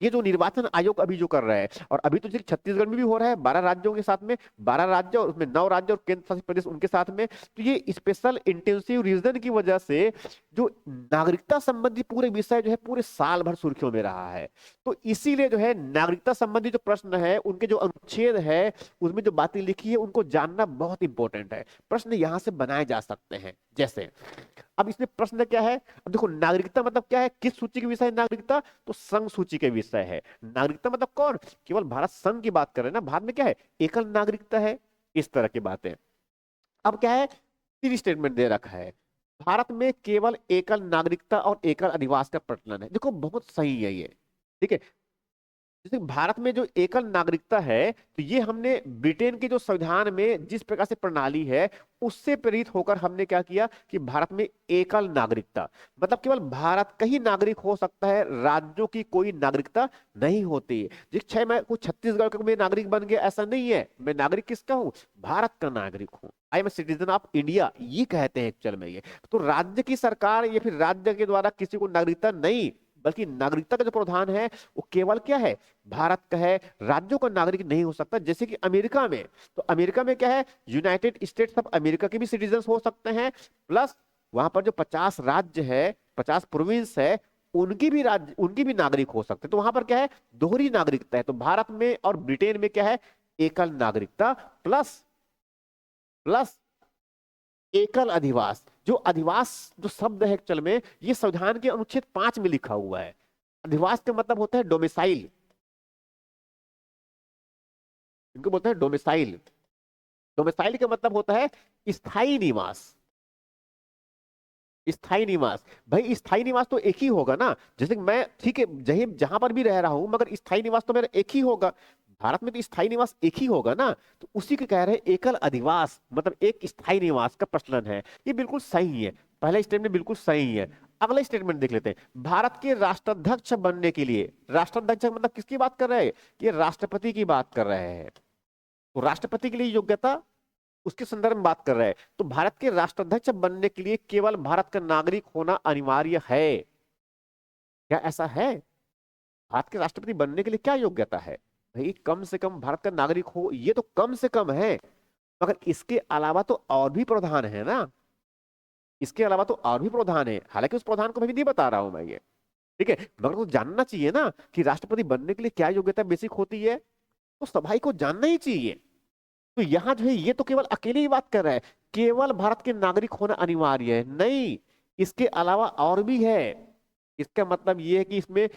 ये जो निर्वाचन आयोग अभी जो कर रहा है, और अभी तो छत्तीसगढ़ में भी हो रहा है 12 राज्यों के साथ में, 12 राज्य और उसमें 9 राज्य और केंद्र शासित प्रदेश उनके साथ में। तो ये स्पेशल इंटेंसिव रिवीजन की वजह से जो नागरिकता संबंधी पूरे विषय जो है पूरे साल भर सुर्खियों में रहा है। तो इसीलिए जो है नागरिकता संबंधी जो प्रश्न है, उनके जो अनुच्छेद है, उसमें जो बातें लिखी है, उनको जानना बहुत इंपॉर्टेंट है। प्रश्न यहां से बनाए जा सकते हैं। जैसे अब इसमें प्रश्न क्या है? अब देखो नागरिकता मतलब क्या है, किस सूची के विषय है नागरिकता? तो संघ सूची के विषय है। नागरिकता मतलब कौन? केवल भारत संघ की बात कर रहे हैं ना, बाद में क्या है? एकल नागरिकता है, इस तरह की बातें। अब क्या है? 3 स्टेटमेंट दे रखा है, भारत में केवल एकल नागरिकता और एकल अधिवास का प्रचलन है। देखो बहुत सही है ये, ठीक है। जैसे भारत में जो एकल नागरिकता है, तो ये हमने ब्रिटेन के जो संविधान में जिस प्रकार से प्रणाली है उससे प्रेरित होकर हमने क्या किया कि भारत में एकल नागरिकता, मतलब केवल भारत का ही नागरिक हो सकता है, राज्यों की कोई नागरिकता नहीं होती। जिस क्षय मैं कुछ छत्तीसगढ़ का मैं नागरिक बन गया ऐसा नहीं है, मैं नागरिक किसका हूँ, भारत का नागरिक हूँ, I am citizen of India, ये कहते हैं एक्चुअल में ये। तो राज्य की सरकार या फिर राज्य के द्वारा किसी को नागरिकता नहीं, बल्कि नागरिकता का जो प्रावधान है वो केवल क्या है, भारत का है, राज्यों का नागरिक नहीं हो सकता। जैसे कि अमेरिका में, तो अमेरिका में क्या है, यूनाइटेड स्टेट्स ऑफ अमेरिका के भी सिटीजन हो सकते हैं, प्लस वहां पर जो 50 राज्य है, 50 प्रोविंस है, उनकी भी नागरिक हो सकते हैं। तो वहां पर क्या है, दोहरी नागरिकता है। तो भारत में और ब्रिटेन में क्या है, एकल नागरिकता प्लस प्लस एकल अधिवास। जो अधिवास जो शब्द है एक्चुअल में ये संविधान के अनुच्छेद 5 में लिखा हुआ है। अधिवास का मतलब होता है डोमिसाइल, इनको बोलते हैं डोमिसाइल। डोमिसाइल का मतलब होता है स्थायी निवास। स्थायी निवास, भाई स्थायी निवास तो एक ही होगा ना, जैसे कि मैं ठीक है जहीं जहां पर भी रह रहा हूं, मगर स्थायी निवास तो मेरा एक ही होगा। भारत में तो स्थायी निवास एक ही होगा ना, तो उसी के कह रहे हैं एकल अधिवास मतलब एक स्थायी निवास का प्रचलन है। ये बिल्कुल सही है, पहला स्टेटमेंट बिल्कुल सही है। अगला स्टेटमेंट देख लेते हैं। भारत के राष्ट्राध्यक्ष बनने के लिए, राष्ट्राध्यक्ष मतलब किसकी बात कर रहे हैं, ये राष्ट्रपति की बात कर रहे हैं। तो राष्ट्रपति के लिए योग्यता उसके संदर्भ में बात कर रहे हैं। तो भारत के राष्ट्राध्यक्ष बनने के लिए केवल भारत का नागरिक होना अनिवार्य है, क्या ऐसा है? भारत के राष्ट्रपति बनने के लिए क्या योग्यता है? भाई कम से कम भारत का नागरिक हो, ये तो कम से कम है, मगर इसके अलावा तो और भी प्रावधान है ना, इसके अलावा तो और भी प्रावधान है, हालांकि उस प्रावधान को मैं भी नहीं बता रहा हूं मैं ये, ठीक है, मगर तो जानना चाहिए ना कि राष्ट्रपति बनने के लिए क्या योग्यता बेसिक होती है, तो सभाई को जानना ही चाहिए। तो यहां जो है ये तो केवल अकेले ही बात कर रहा है, केवल भारत के नागरिक होना अनिवार्य है, नहीं, इसके अलावा और भी है। इसका मतलब ये है कि इसमें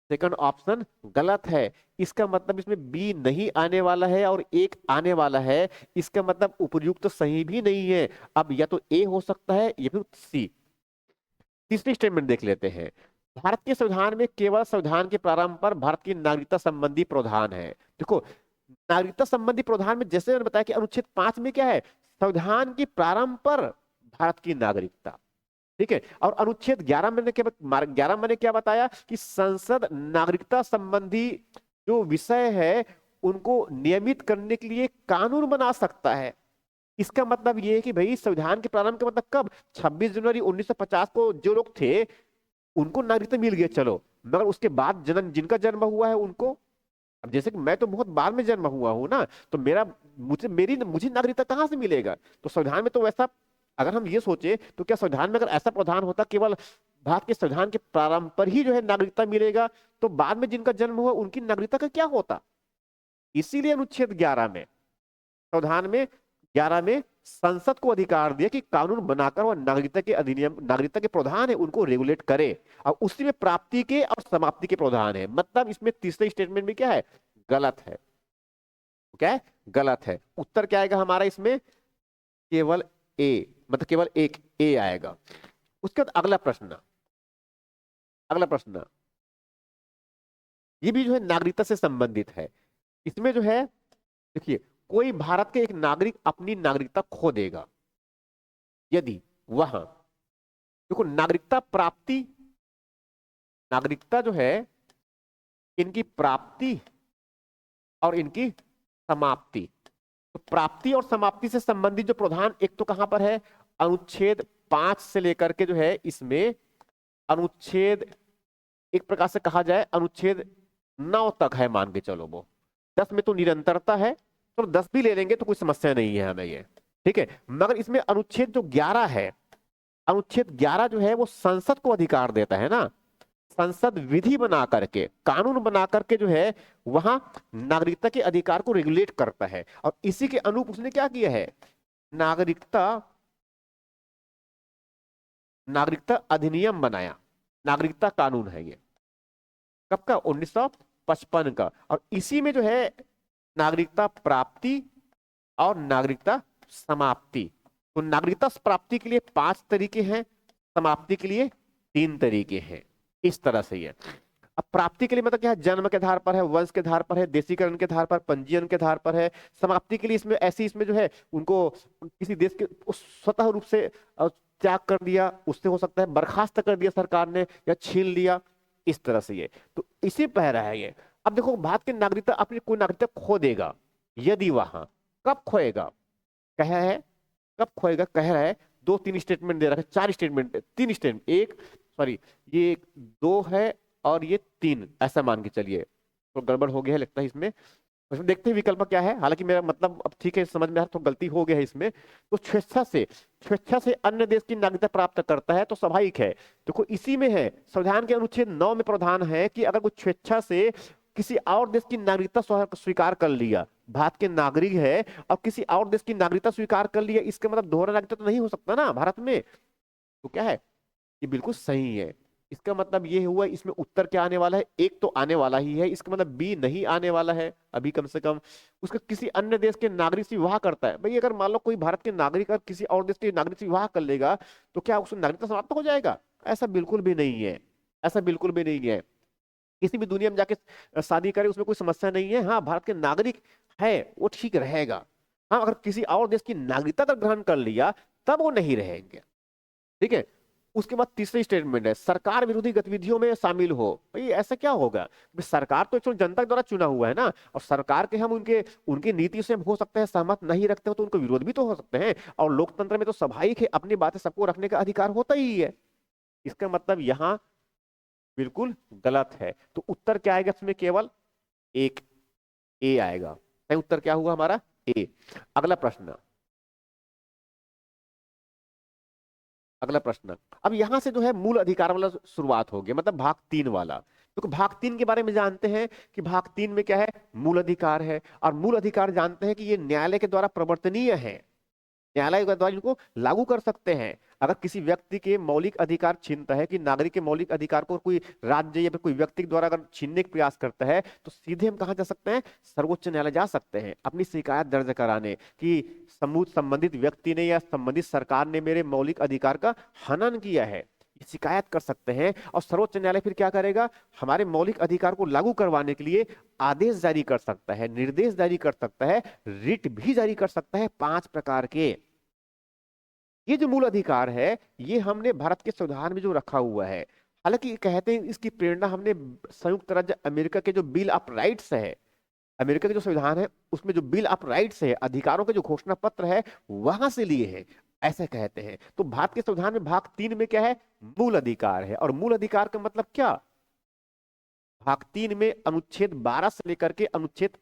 सेकंड ऑप्शन गलत है, इसका मतलब इसमें बी नहीं आने वाला है और एक आने वाला है, इसका मतलब उपयुक्त तो सही भी नहीं है। अब या तो ए हो सकता है या फिर सी। तीसरी स्टेटमेंट देख लेते हैं। भारत के संविधान में केवल संविधान के प्रारंभ पर भारत की नागरिकता संबंधी प्रावधान है। देखो नागरिकता संबंधी प्रावधान में जैसे मैंने बताया कि अनुच्छेद 5 में क्या है, संविधान के प्रारंभ पर भारत की नागरिकता, ठीक है। और अनुच्छेद 11 मैंने क्या बताया कि संसद नागरिकता संबंधी जो विषय है उनको नियमित करने के लिए कानून बना सकता है। इसका मतलब ये है कि भाई संविधान के प्रारंभ का मतलब कब, 26 जनवरी 1950 को जो लोग थे उनको नागरिकता मिल गया, चलो, मगर उसके बाद जन्म जिनका जन्म हुआ है उनको, अब जैसे कि मैं तो बहुत बाद में जन्म हुआ हूं ना, तो मुझे नागरिकता कहां से मिलेगा? तो संविधान में तो वैसा, अगर हम ये सोचे तो क्या संविधान में अगर ऐसा प्रावधान होता केवल भारत के संविधान के प्रारंभ पर ही जो है नागरिकता मिलेगा, तो बाद में जिनका जन्म हुआ उनकी नागरिकता का क्या होता? इसीलिए अनुच्छेद 11 में, संविधान में 11 में संसद को अधिकार दिया कि कानून बनाकर वह नागरिकता के अधिनियम, नागरिकता के प्रावधान है उनको रेगुलेट करे, और उसी में प्राप्ति के और समाप्ति के प्रावधान है। मतलब इसमें तीसरे स्टेटमेंट में क्या है, गलत है। क्या है, गलत है। उत्तर क्या आएगा हमारा इसमें, केवल ए, मतलब केवल एक ए आएगा। उसके बाद अगला प्रश्न, अगला प्रश्न ये भी जो है नागरिकता से संबंधित है। इसमें जो है देखिए, कोई भारत के एक नागरिक अपनी नागरिकता खो देगा यदि वह, देखो नागरिकता प्राप्ति, नागरिकता जो है इनकी प्राप्ति और इनकी समाप्ति, तो प्राप्ति और समाप्ति से संबंधित जो प्रावधान एक तो कहां पर है, अनुच्छेद 5 से लेकर के जो है इसमें अनुच्छेद, एक प्रकार से कहा जाए अनुच्छेद 9 तक है, मान के चलो वो 10 में तो निरंतरता है, तो 10 भी ले लेंगे तो कोई समस्या नहीं है हमें ये, ठीक है। मगर इसमें अनुच्छेद जो 11 है, अनुच्छेद 11 जो है वो संसद को अधिकार देता है ना, संसद विधि बना करके, कानून बना करके जो है वहां नागरिकता के अधिकार को रेगुलेट करता है, और इसी के अनुरूप उसने क्या किया है, नागरिकता नागरिकता अधिनियम बनाया, नागरिकता कानून है ये, कब का, 1955 का। और इसी में जो है नागरिकता प्राप्ति और नागरिकता समाप्ति, तो नागरिकता प्राप्ति के लिए 5 तरीके हैं, समाप्ति के लिए 3 तरीके हैं, इस तरह से ये। अब प्राप्ति के लिए मतलब क्या है, जन्म के आधार पर है, वंश के आधार पर है, देशीकरण के आधार पर, पंजीयन के आधार पर है। समाप्ति के लिए इसमें ऐसी, इसमें जो है उनको किसी देश के स्वतः रूप से त्याग कर दिया, उससे हो सकता है बर्खास्त कर दिया सरकार ने या छीन लिया, इस तरह से ये तो इसी पह रहा है ये। अब देखो भारत की नागरिकता, अपनी कोई नागरिकता खो देगा यदि वहां, कब खोएगा कह है, कब खोएगा कह रहा है, दो तीन स्टेटमेंट दे रखा है, चार स्टेटमेंट, तीन स्टेटमेंट, एक सॉरी ये दो है और ये तीन, ऐसा मान के चलिए, तो गड़बड़ हो गया है लगता है इसमें। उसमें देखते हैं विकल्प क्या है, हालांकि मेरा मतलब अब ठीक है समझ में आ रहा, तो गलती हो गया है इसमें। तो स्वेच्छा से अन्य देश की नागरिकता प्राप्त करता है तो स्वाभाविक है, देखो इसी में है, संविधान के अनुच्छेद 9 में प्रावधान है कि अगर कोई स्वेच्छा से किसी और देश की नागरिकता स्वीकार कर लिया, भारत के नागरिक है और किसी और देश की नागरिकता स्वीकार कर लिया, इसका मतलब दोहरा नागरिकता तो नहीं हो सकता ना भारत में, तो क्या है, ये बिल्कुल सही है। इसका मतलब ये हुआ, इसमें उत्तर क्या आने वाला है, एक तो आने वाला ही है, इसका मतलब बी नहीं आने वाला है अभी कम से कम। उसका किसी अन्य देश के नागरिक से विवाह करता है, भाई अगर मान लो कोई भारत के नागरिक और किसी और देश के नागरिक से विवाह कर लेगा तो क्या उसकी नागरिकता समाप्त हो जाएगा, ऐसा बिल्कुल भी नहीं है, ऐसा बिल्कुल भी नहीं है। किसी भी दुनिया में जाके शादी करे उसमें कोई समस्या नहीं है, हाँ भारत के नागरिक है वो ठीक रहेगा, हाँ अगर किसी और देश की नागरिकता तक ग्रहण कर लिया तब वो नहीं रहेंगे, ठीक है। उसके बाद तीसरी स्टेटमेंट है, सरकार विरोधी गतिविधियों में शामिल हो, भाई ऐसा क्या होगा, भाई सरकार तो एक्चुअली जनता द्वारा चुना हुआ है ना, और सरकार के हम उनके उनकी नीति से हो सकते हैं सहमत नहीं रखते हो तो उनको विरोध भी तो हो सकते हैं, और लोकतंत्र में तो स्वाभाविक है अपनी बातें सबको रखने का अधिकार होता ही है। इसका मतलब यहाँ बिल्कुल गलत है, तो उत्तर क्या आएगा इसमें, केवल एक, ए आएगा, सही उत्तर क्या हुआ हमारा, ए। अगला प्रश्न, अगला प्रश्न, अब यहां से जो है मूल अधिकार वाला शुरुआत होगी, मतलब भाग 3 वाला। तो भाग 3 के बारे में जानते हैं कि भाग 3 में क्या है, मूल अधिकार है, और मूल अधिकार जानते हैं कि ये न्यायालय के द्वारा प्रवर्तनीय है, न्यायालय के द्वारा इनको लागू कर सकते हैं। अगर किसी व्यक्ति के मौलिक अधिकार छीनता है, कि नागरिक के मौलिक अधिकार को कोई राज्य या फिर कोई व्यक्ति द्वारा अगर छीनने का प्रयास करता है तो सीधे हम कहाँ जा सकते हैं, सर्वोच्च न्यायालय जा सकते हैं अपनी शिकायत दर्ज कराने कि संबंधित व्यक्ति ने या संबंधित सरकार ने मेरे मौलिक अधिकार का हनन किया है, ये शिकायत कर सकते हैं। और सर्वोच्च न्यायालय फिर क्या करेगा, हमारे मौलिक अधिकार को लागू करवाने के लिए आदेश जारी कर सकता है, निर्देश जारी कर सकता है, रिट भी जारी कर सकता है, 5 प्रकार के। ये जो मूल अधिकार है ये हमने भारत के संविधान में जो रखा हुआ है, हालांकि कहते हैं इसकी प्रेरणा हमने संयुक्त राज्य अमेरिका के जो बिल ऑफ राइट्स है, अमेरिका के जो संविधान है उसमें जो बिल ऑफ राइट्स है, अधिकारों के जो घोषणा पत्र है, वहां से लिए हैं, ऐसे कहते हैं। तो भारत के संविधान में भाग 3 में क्या है, मूल अधिकार है, और मूल अधिकार का मतलब क्या, भाग 3 में अनुच्छेद 12 से लेकर के अनुच्छेद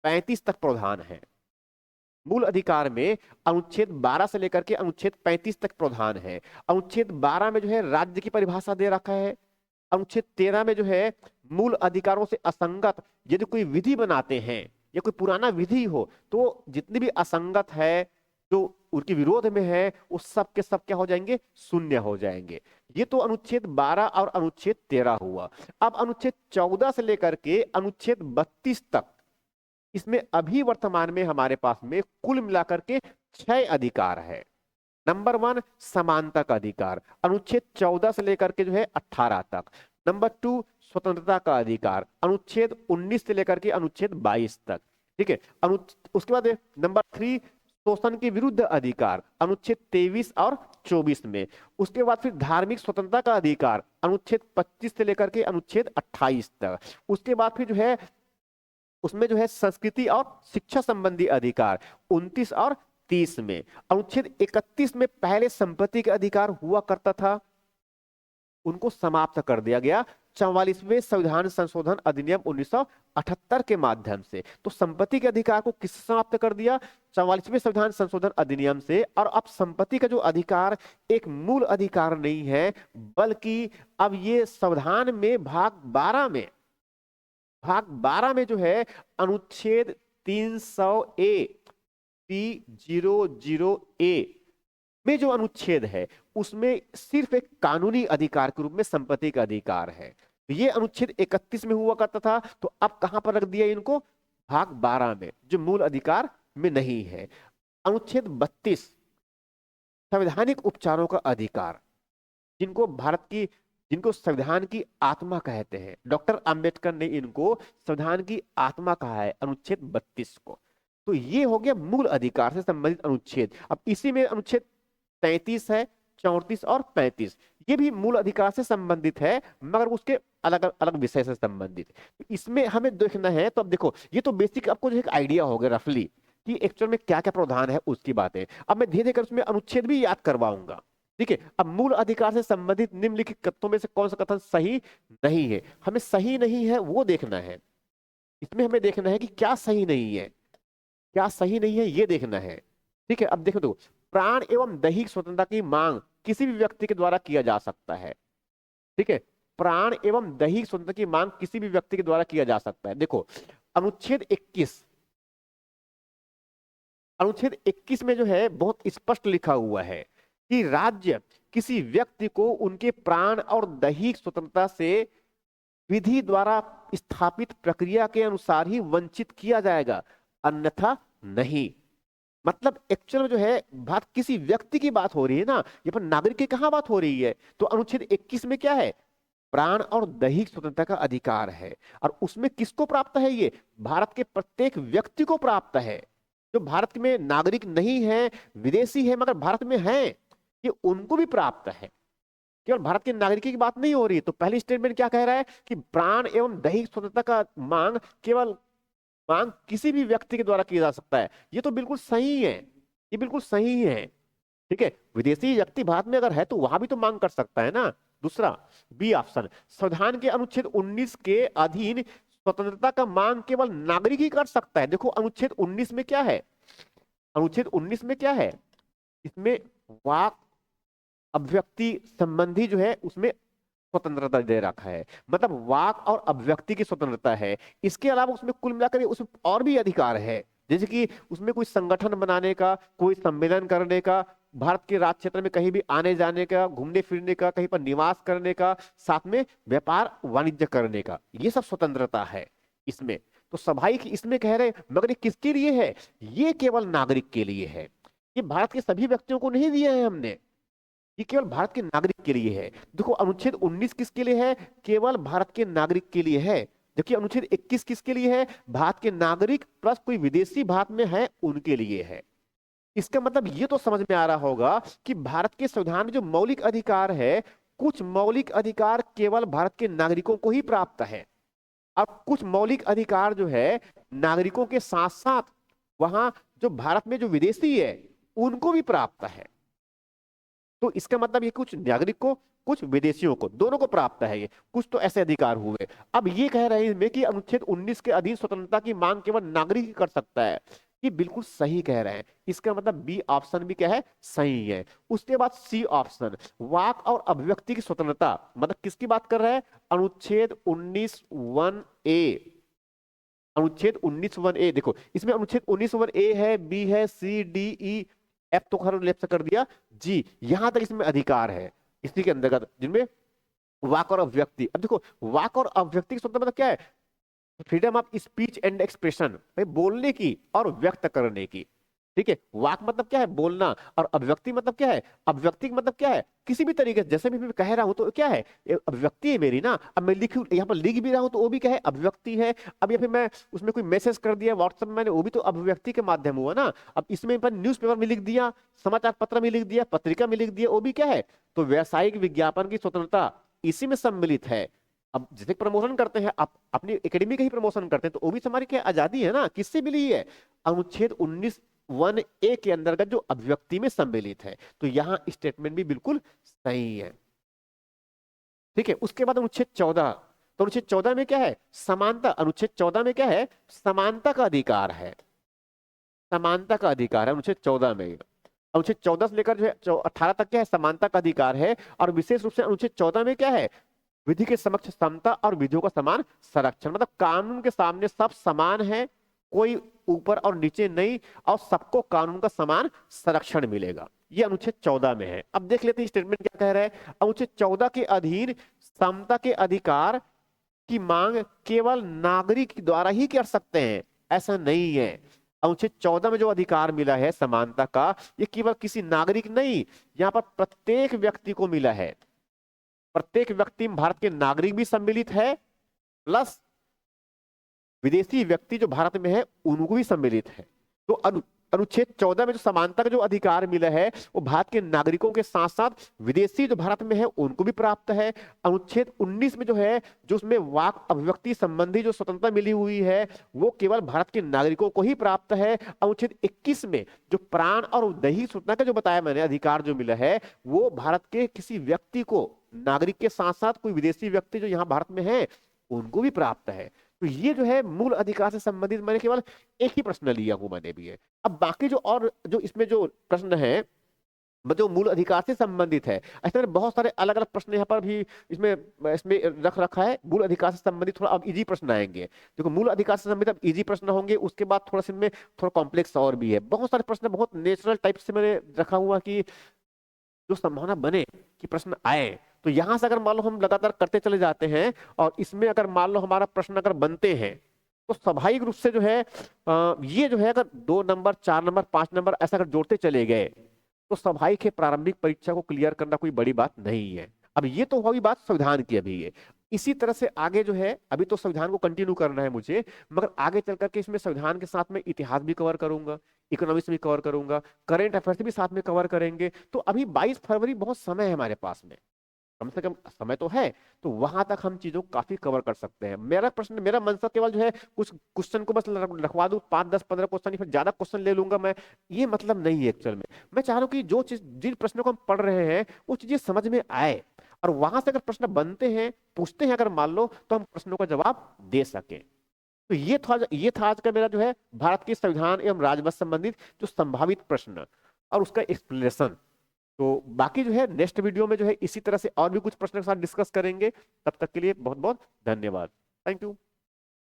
35 तक प्रावधान है। मूल अधिकार में अनुच्छेद 12 से लेकर के अनुच्छेद 35 तक प्रावधान है। अनुच्छेद 12 में जो है राज्य की परिभाषा दे रखा है, अनुच्छेद 13 में जो है मूल अधिकारों से असंगत यदि कोई विधि बनाते हैं या कोई पुराना विधि हो तो जितनी भी असंगत है जो उनके विरोध में है वो सब के सब क्या हो जाएंगे, शून्य हो जाएंगे। ये तो अनुच्छेद 12 और अनुच्छेद 13 हुआ। अब अनुच्छेद 14 से लेकर के अनुच्छेद 32 तक, इसमें अभी वर्तमान में हमारे पास में कुल मिलाकर के 6 अधिकार है। नंबर 1 समानता का अधिकार, अनुच्छेद 14 से लेकर के जो है 18 तक। नंबर 2 स्वतंत्रता का अधिकार, अनुच्छेद 19 से लेकर के अनुच्छेद 22 तक, ठीक है। उसके बाद नंबर 3 शोषण के विरुद्ध अधिकार, अनुच्छेद 23 और 24 में। उसके बाद फिर धार्मिक स्वतंत्रता का अधिकार, अनुच्छेद 25 से लेकर के अनुच्छेद 28 तक। उसके बाद फिर जो है उसमें जो है संस्कृति और शिक्षा संबंधी अधिकार 29 और 30 में। अनुच्छेद 31 में पहले संपत्ति का अधिकार हुआ करता था, उनको समाप्त कर दिया गया 44वें संविधान संशोधन अधिनियम 1978 के माध्यम से। तो संपत्ति के अधिकार को किससे समाप्त कर दिया, 44वें संविधान संशोधन अधिनियम से। और अब संपत्ति का जो अधिकार एक मूल अधिकार नहीं है, बल्कि अब ये संविधान में भाग 12 में जो है अनुच्छेद 300A में जो अनुच्छेद है उसमें सिर्फ एक कानूनी अधिकार के रूप में संपत्ति का अधिकार है। तो ये अनुच्छेद 31 में हुआ करता था, तो अब कहां पर रख दिया इनको, भाग 12 में जो मूल अधिकार में नहीं है। अनुच्छेद 32 संवैधानिक उपचारों का अधिकार, जिनको भारत की जिनको संविधान की आत्मा कहते हैं। डॉक्टर अंबेडकर ने इनको संविधान की आत्मा कहा है, अनुच्छेद 32 को। तो ये हो गया मूल अधिकार से संबंधित अनुच्छेद। अब इसी में अनुच्छेद 33 है, 34 और 35, ये भी मूल अधिकार से संबंधित है, मगर उसके अलग अलग विषय से संबंधित है। तो इसमें हमें देखना है। तो अब देखो, ये तो बेसिक आपको जो एक आइडिया हो गया रफली कि एक्चुअल में क्या क्या प्रावधान है उसकी बातें। अब मैं धीरे धीरे उसमें अनुच्छेद भी याद करवाऊंगा। ठीक है, अब मूल अधिकार से संबंधित निम्नलिखित कथनों में से कौन सा कथन सही नहीं है, हमें सही नहीं है वो देखना है। इसमें हमें देखना है कि क्या सही नहीं है, क्या सही नहीं है ये देखना है। ठीक है, अब देखो तो प्राण एवं दैहिक स्वतंत्रता की मांग किसी भी व्यक्ति के द्वारा किया जा सकता है। ठीक है, प्राण एवं दैहिक स्वतंत्रता की मांग किसी भी व्यक्ति के द्वारा किया जा सकता है। देखो अनुच्छेद 21, अनुच्छेद 21 में जो है बहुत स्पष्ट लिखा हुआ है कि राज्य किसी व्यक्ति को उनके प्राण और दैहिक स्वतंत्रता से विधि द्वारा स्थापित प्रक्रिया के अनुसार ही वंचित किया जाएगा, अन्यथा नहीं। मतलब एक्चुअल में जो है बात किसी व्यक्ति की बात हो रही है ना, ये पर नागरिक की कहां बात हो रही है। तो अनुच्छेद 21 में क्या है, प्राण और दैहिक स्वतंत्रता का अधिकार है। और उसमें किसको प्राप्त है, ये भारत के प्रत्येक व्यक्ति को प्राप्त है। जो भारत में नागरिक नहीं है, विदेशी है मगर भारत में है, ये उनको भी प्राप्त है। केवल भारत के नागरिक की बात नहीं हो रही है। तो पहली स्टेटमेंट क्या कह रहा है कि प्राण एवं दैहिक स्वतंत्रता का मांग केवल मांग किसी भी व्यक्ति के द्वारा किया जा सकता है। ये तो बिल्कुल सही है, ये बिल्कुल सही है। ठीक है, विदेशी व्यक्ति भारत में अगर है तो वहां भी तो मांग कर सकता है ना। दूसरा बी ऑप्शन, संविधान के अनुच्छेद 19 के अधीन स्वतंत्रता का मांग केवल नागरिक ही कर सकता है। देखो अनुच्छेद 19 में क्या है, अनुच्छेद 19 में क्या है, इसमें वाक अभिव्यक्ति संबंधी जो है उसमें स्वतंत्रता दे रखा है, मतलब वाक और अभिव्यक्ति की स्वतंत्रता है। इसके अलावा उसमें कुल मिलाकर उसमें और भी अधिकार है, जैसे कि उसमें कोई संगठन बनाने का, कोई सम्मेलन करने का, भारत के राज्य क्षेत्र में कहीं भी आने जाने का, घूमने फिरने का, कहीं पर निवास करने का, साथ में व्यापार वाणिज्य करने का, ये सब स्वतंत्रता है इसमें। तो स्वाभाविक इसमें कह रहे हैं, मगर ये किसके लिए है, ये केवल नागरिक के लिए है। ये भारत के सभी व्यक्तियों को नहीं दिया है हमने, ये केवल भारत के नागरिक के लिए है। देखो अनुच्छेद 19 किसके लिए है, केवल भारत के नागरिक के लिए है। जबकि अनुच्छेद 21 किसके लिए है, भारत के नागरिक प्लस कोई विदेशी भारत में है उनके लिए है। इसका मतलब ये तो समझ में आ रहा होगा कि भारत के संविधान में जो मौलिक अधिकार है, कुछ मौलिक अधिकार केवल भारत के नागरिकों को ही प्राप्त है, और कुछ मौलिक अधिकार जो है नागरिकों के साथ साथ वहां जो भारत में जो विदेशी है उनको भी प्राप्त है। तो इसका मतलब ये कुछ नागरिक को, कुछ विदेशियों को, दोनों को प्राप्त है। ये कुछ तो ऐसे अधिकार हुए। अब ये कह रहे हैं कि अनुच्छेद 19 के अधीन स्वतंत्रता की मांग केवल नागरिक ही कर सकता है, ये बिल्कुल सही कह रहे हैं। इसका मतलब बी ऑप्शन भी क्या है, सही है। उसके बाद सी ऑप्शन, वाक और अभिव्यक्ति की स्वतंत्रता, मतलब किसकी बात कर रहा है, अनुच्छेद 19(1)(a), अनुच्छेद 19(1)(a। देखो इसमें अनुच्छेद 19(1)(a) है, बी है, सी डी ई एफ तो खैर लेफ्ट से कर दिया, जी यहां तक इसमें अधिकार है इसी के अंतर्गत, जिनमें वाक और अभिव्यक्ति। अब देखो वाक और अभिव्यक्ति की स्वतंत्रता मतलब क्या है, freedom of speech and expression, भाई बोलने की और व्यक्त करने की। ठीक है, वाक मतलब क्या है, बोलना, और अभिव्यक्ति मतलब क्या है, अभिव्यक्ति मतलब क्या है, किसी भी तरीके से, जैसे भी मैं कह रहा हूं तो क्या है, ये अभिव्यक्ति है मेरी ना। अब मैं लिख यहाँ पर लिख भी रहा हूं तो वो भी क्या है, अभिव्यक्ति है। अब या फिर मैं उसमें कोई मैसेज कर दिया व्हाट्सएप में मैंने, वो भी तो अभिव्यक्ति के माध्यम हुआ ना। अब इसमें न्यूज पेपर में लिख दिया, समाचार पत्र में लिख दिया, पत्रिका में लिख दिया, वो भी क्या है। तो व्यावसायिक विज्ञापन की स्वतंत्रता इसी में सम्मिलित है। अब जैसे प्रमोशन करते हैं, आप अपनी एकेडमी का ही प्रमोशन करते हैं, तो वो भी हमारी क्या आजादी है ना, किससे मिली है, अनुच्छेद 19(1)(a) के अंतर्गत जो अभिव्यक्ति में सम्मिलित है। तो यहां स्टेटमेंट भी बिल्कुल सही है। ठीक है, उसके बाद अनुच्छेद 14, तो अनुच्छेद 14 में क्या है, समानता। अनुच्छेद 14 में क्या है, समानता का अधिकार है, समानता का अधिकार है अनुच्छेद 14 में। अनुच्छेद 14 से लेकर जो है 18 तक क्या है, समानता का अधिकार है। और विशेष रूप से अनुच्छेद 14 में क्या है, विधि के समक्ष समता और विधियों का समान संरक्षण, मतलब कानून के सामने सब समान है, कोई ऊपर और नीचे नहीं, और सबको कानून का समान संरक्षण मिलेगा। ये अनुच्छेद 14 में है। अब देख लेते हैं स्टेटमेंट क्या कह रहा है, अनुच्छेद 14 के अधीन समता के अधिकार की मांग केवल नागरिक द्वारा ही कर सकते हैं, ऐसा नहीं है। अनुच्छेद 14 में जो अधिकार मिला है समानता का, ये केवल किसी नागरिक नहीं, यहाँ पर प्रत्येक व्यक्ति को मिला है। प्रत्येक व्यक्ति में भारत के नागरिक भी सम्मिलित है, प्लस विदेशी व्यक्ति जो भारत में है उनको भी सम्मिलित है। तो अनुच्छेद 14 में जो समानता का जो अधिकार मिला है वो भारत के नागरिकों के साथ साथ विदेशी जो भारत में है उनको भी प्राप्त है। अनुच्छेद 19 में जो है, जो उसमें वाक अभिव्यक्ति संबंधी जो स्वतंत्रता मिली हुई है वो केवल भारत के नागरिकों को ही प्राप्त है। अनुच्छेद 21 में जो प्राण और दैहिक स्वतंत्रता का जो बताया मैंने अधिकार जो मिला है वो भारत के किसी व्यक्ति को, नागरिक के साथ साथ कोई विदेशी व्यक्ति जो यहाँ भारत में है उनको भी प्राप्त है। तो ये जो है मूल अधिकार से संबंधित मैंने केवल एक ही प्रश्न लिया हूं मैंने भी है। अब बाकी जो और जो इसमें जो प्रश्न है जो मूल अधिकार से संबंधित है, ऐसे बहुत सारे अलग अलग प्रश्न यहाँ पर भी इसमें इसमें रख रखा है। मूल अधिकार से संबंधित थोड़ा अब इजी प्रश्न आएंगे। देखो मूल अधिकार से संबंधित अब इजी प्रश्न होंगे, उसके बाद थोड़ा सा इनमें थोड़ा कॉम्प्लेक्स और भी है। बहुत सारे प्रश्न बहुत नेचुरल टाइप से मैंने रखा हुआ कि जो संभावना बने कि प्रश्न आए, तो यहां से अगर मान लो हम लगातार करते चले जाते हैं और इसमें अगर मान लो हमारा प्रश्न अगर बनते हैं तो स्वाभाविक रूप से जो है ये जो है अगर 2 नंबर 4 नंबर 5 नंबर ऐसा अगर जोड़ते चले गए तो स्वाभाविक है प्रारंभिक परीक्षा को क्लियर करना कोई बड़ी बात नहीं है। अब ये तो हुई बात संविधान की अभी है। इसी तरह से आगे जो है अभी तो संविधान को कंटिन्यू करना है मुझे, मगर आगे चल करके इसमें संविधान के साथ में इतिहास भी कवर करूंगा, इकोनॉमिक्स भी कवर करूंगा, करंट अफेयर्स भी साथ में कवर करेंगे। तो अभी 22 फरवरी बहुत समय है हमारे पास में, कम से कम समय तो है, तो वहां तक हम चीजों को काफी कवर कर सकते हैं। मेरा प्रश्न, मेरा मंशा केवल जो है कुछ क्वेश्चन को बस रखवा दूं, 5 10 15 क्वेश्चन, फिर ज्यादा क्वेश्चन ले लूंगा मैं, ये मतलब नहीं है एक्चुअल में। मैं चाह रहा हूं कि जो चीज, जिन प्रश्नों को हम पढ़ रहे हैं वो चीजें समझ में आए और वहां से अगर प्रश्न बनते हैं, पूछते हैं अगर मान लो, तो हम प्रश्नों का जवाब दे सके। तो ये था आज का मेरा जो है भारत के संविधान एवं राजवंश संबंधित जो संभावित प्रश्न और उसका एक्सप्लेनेशन। तो बाकी जो है नेक्स्ट वीडियो में जो है इसी तरह से और भी कुछ प्रश्न के साथ डिस्कस करेंगे। तब तक के लिए बहुत बहुत धन्यवाद। Thank you.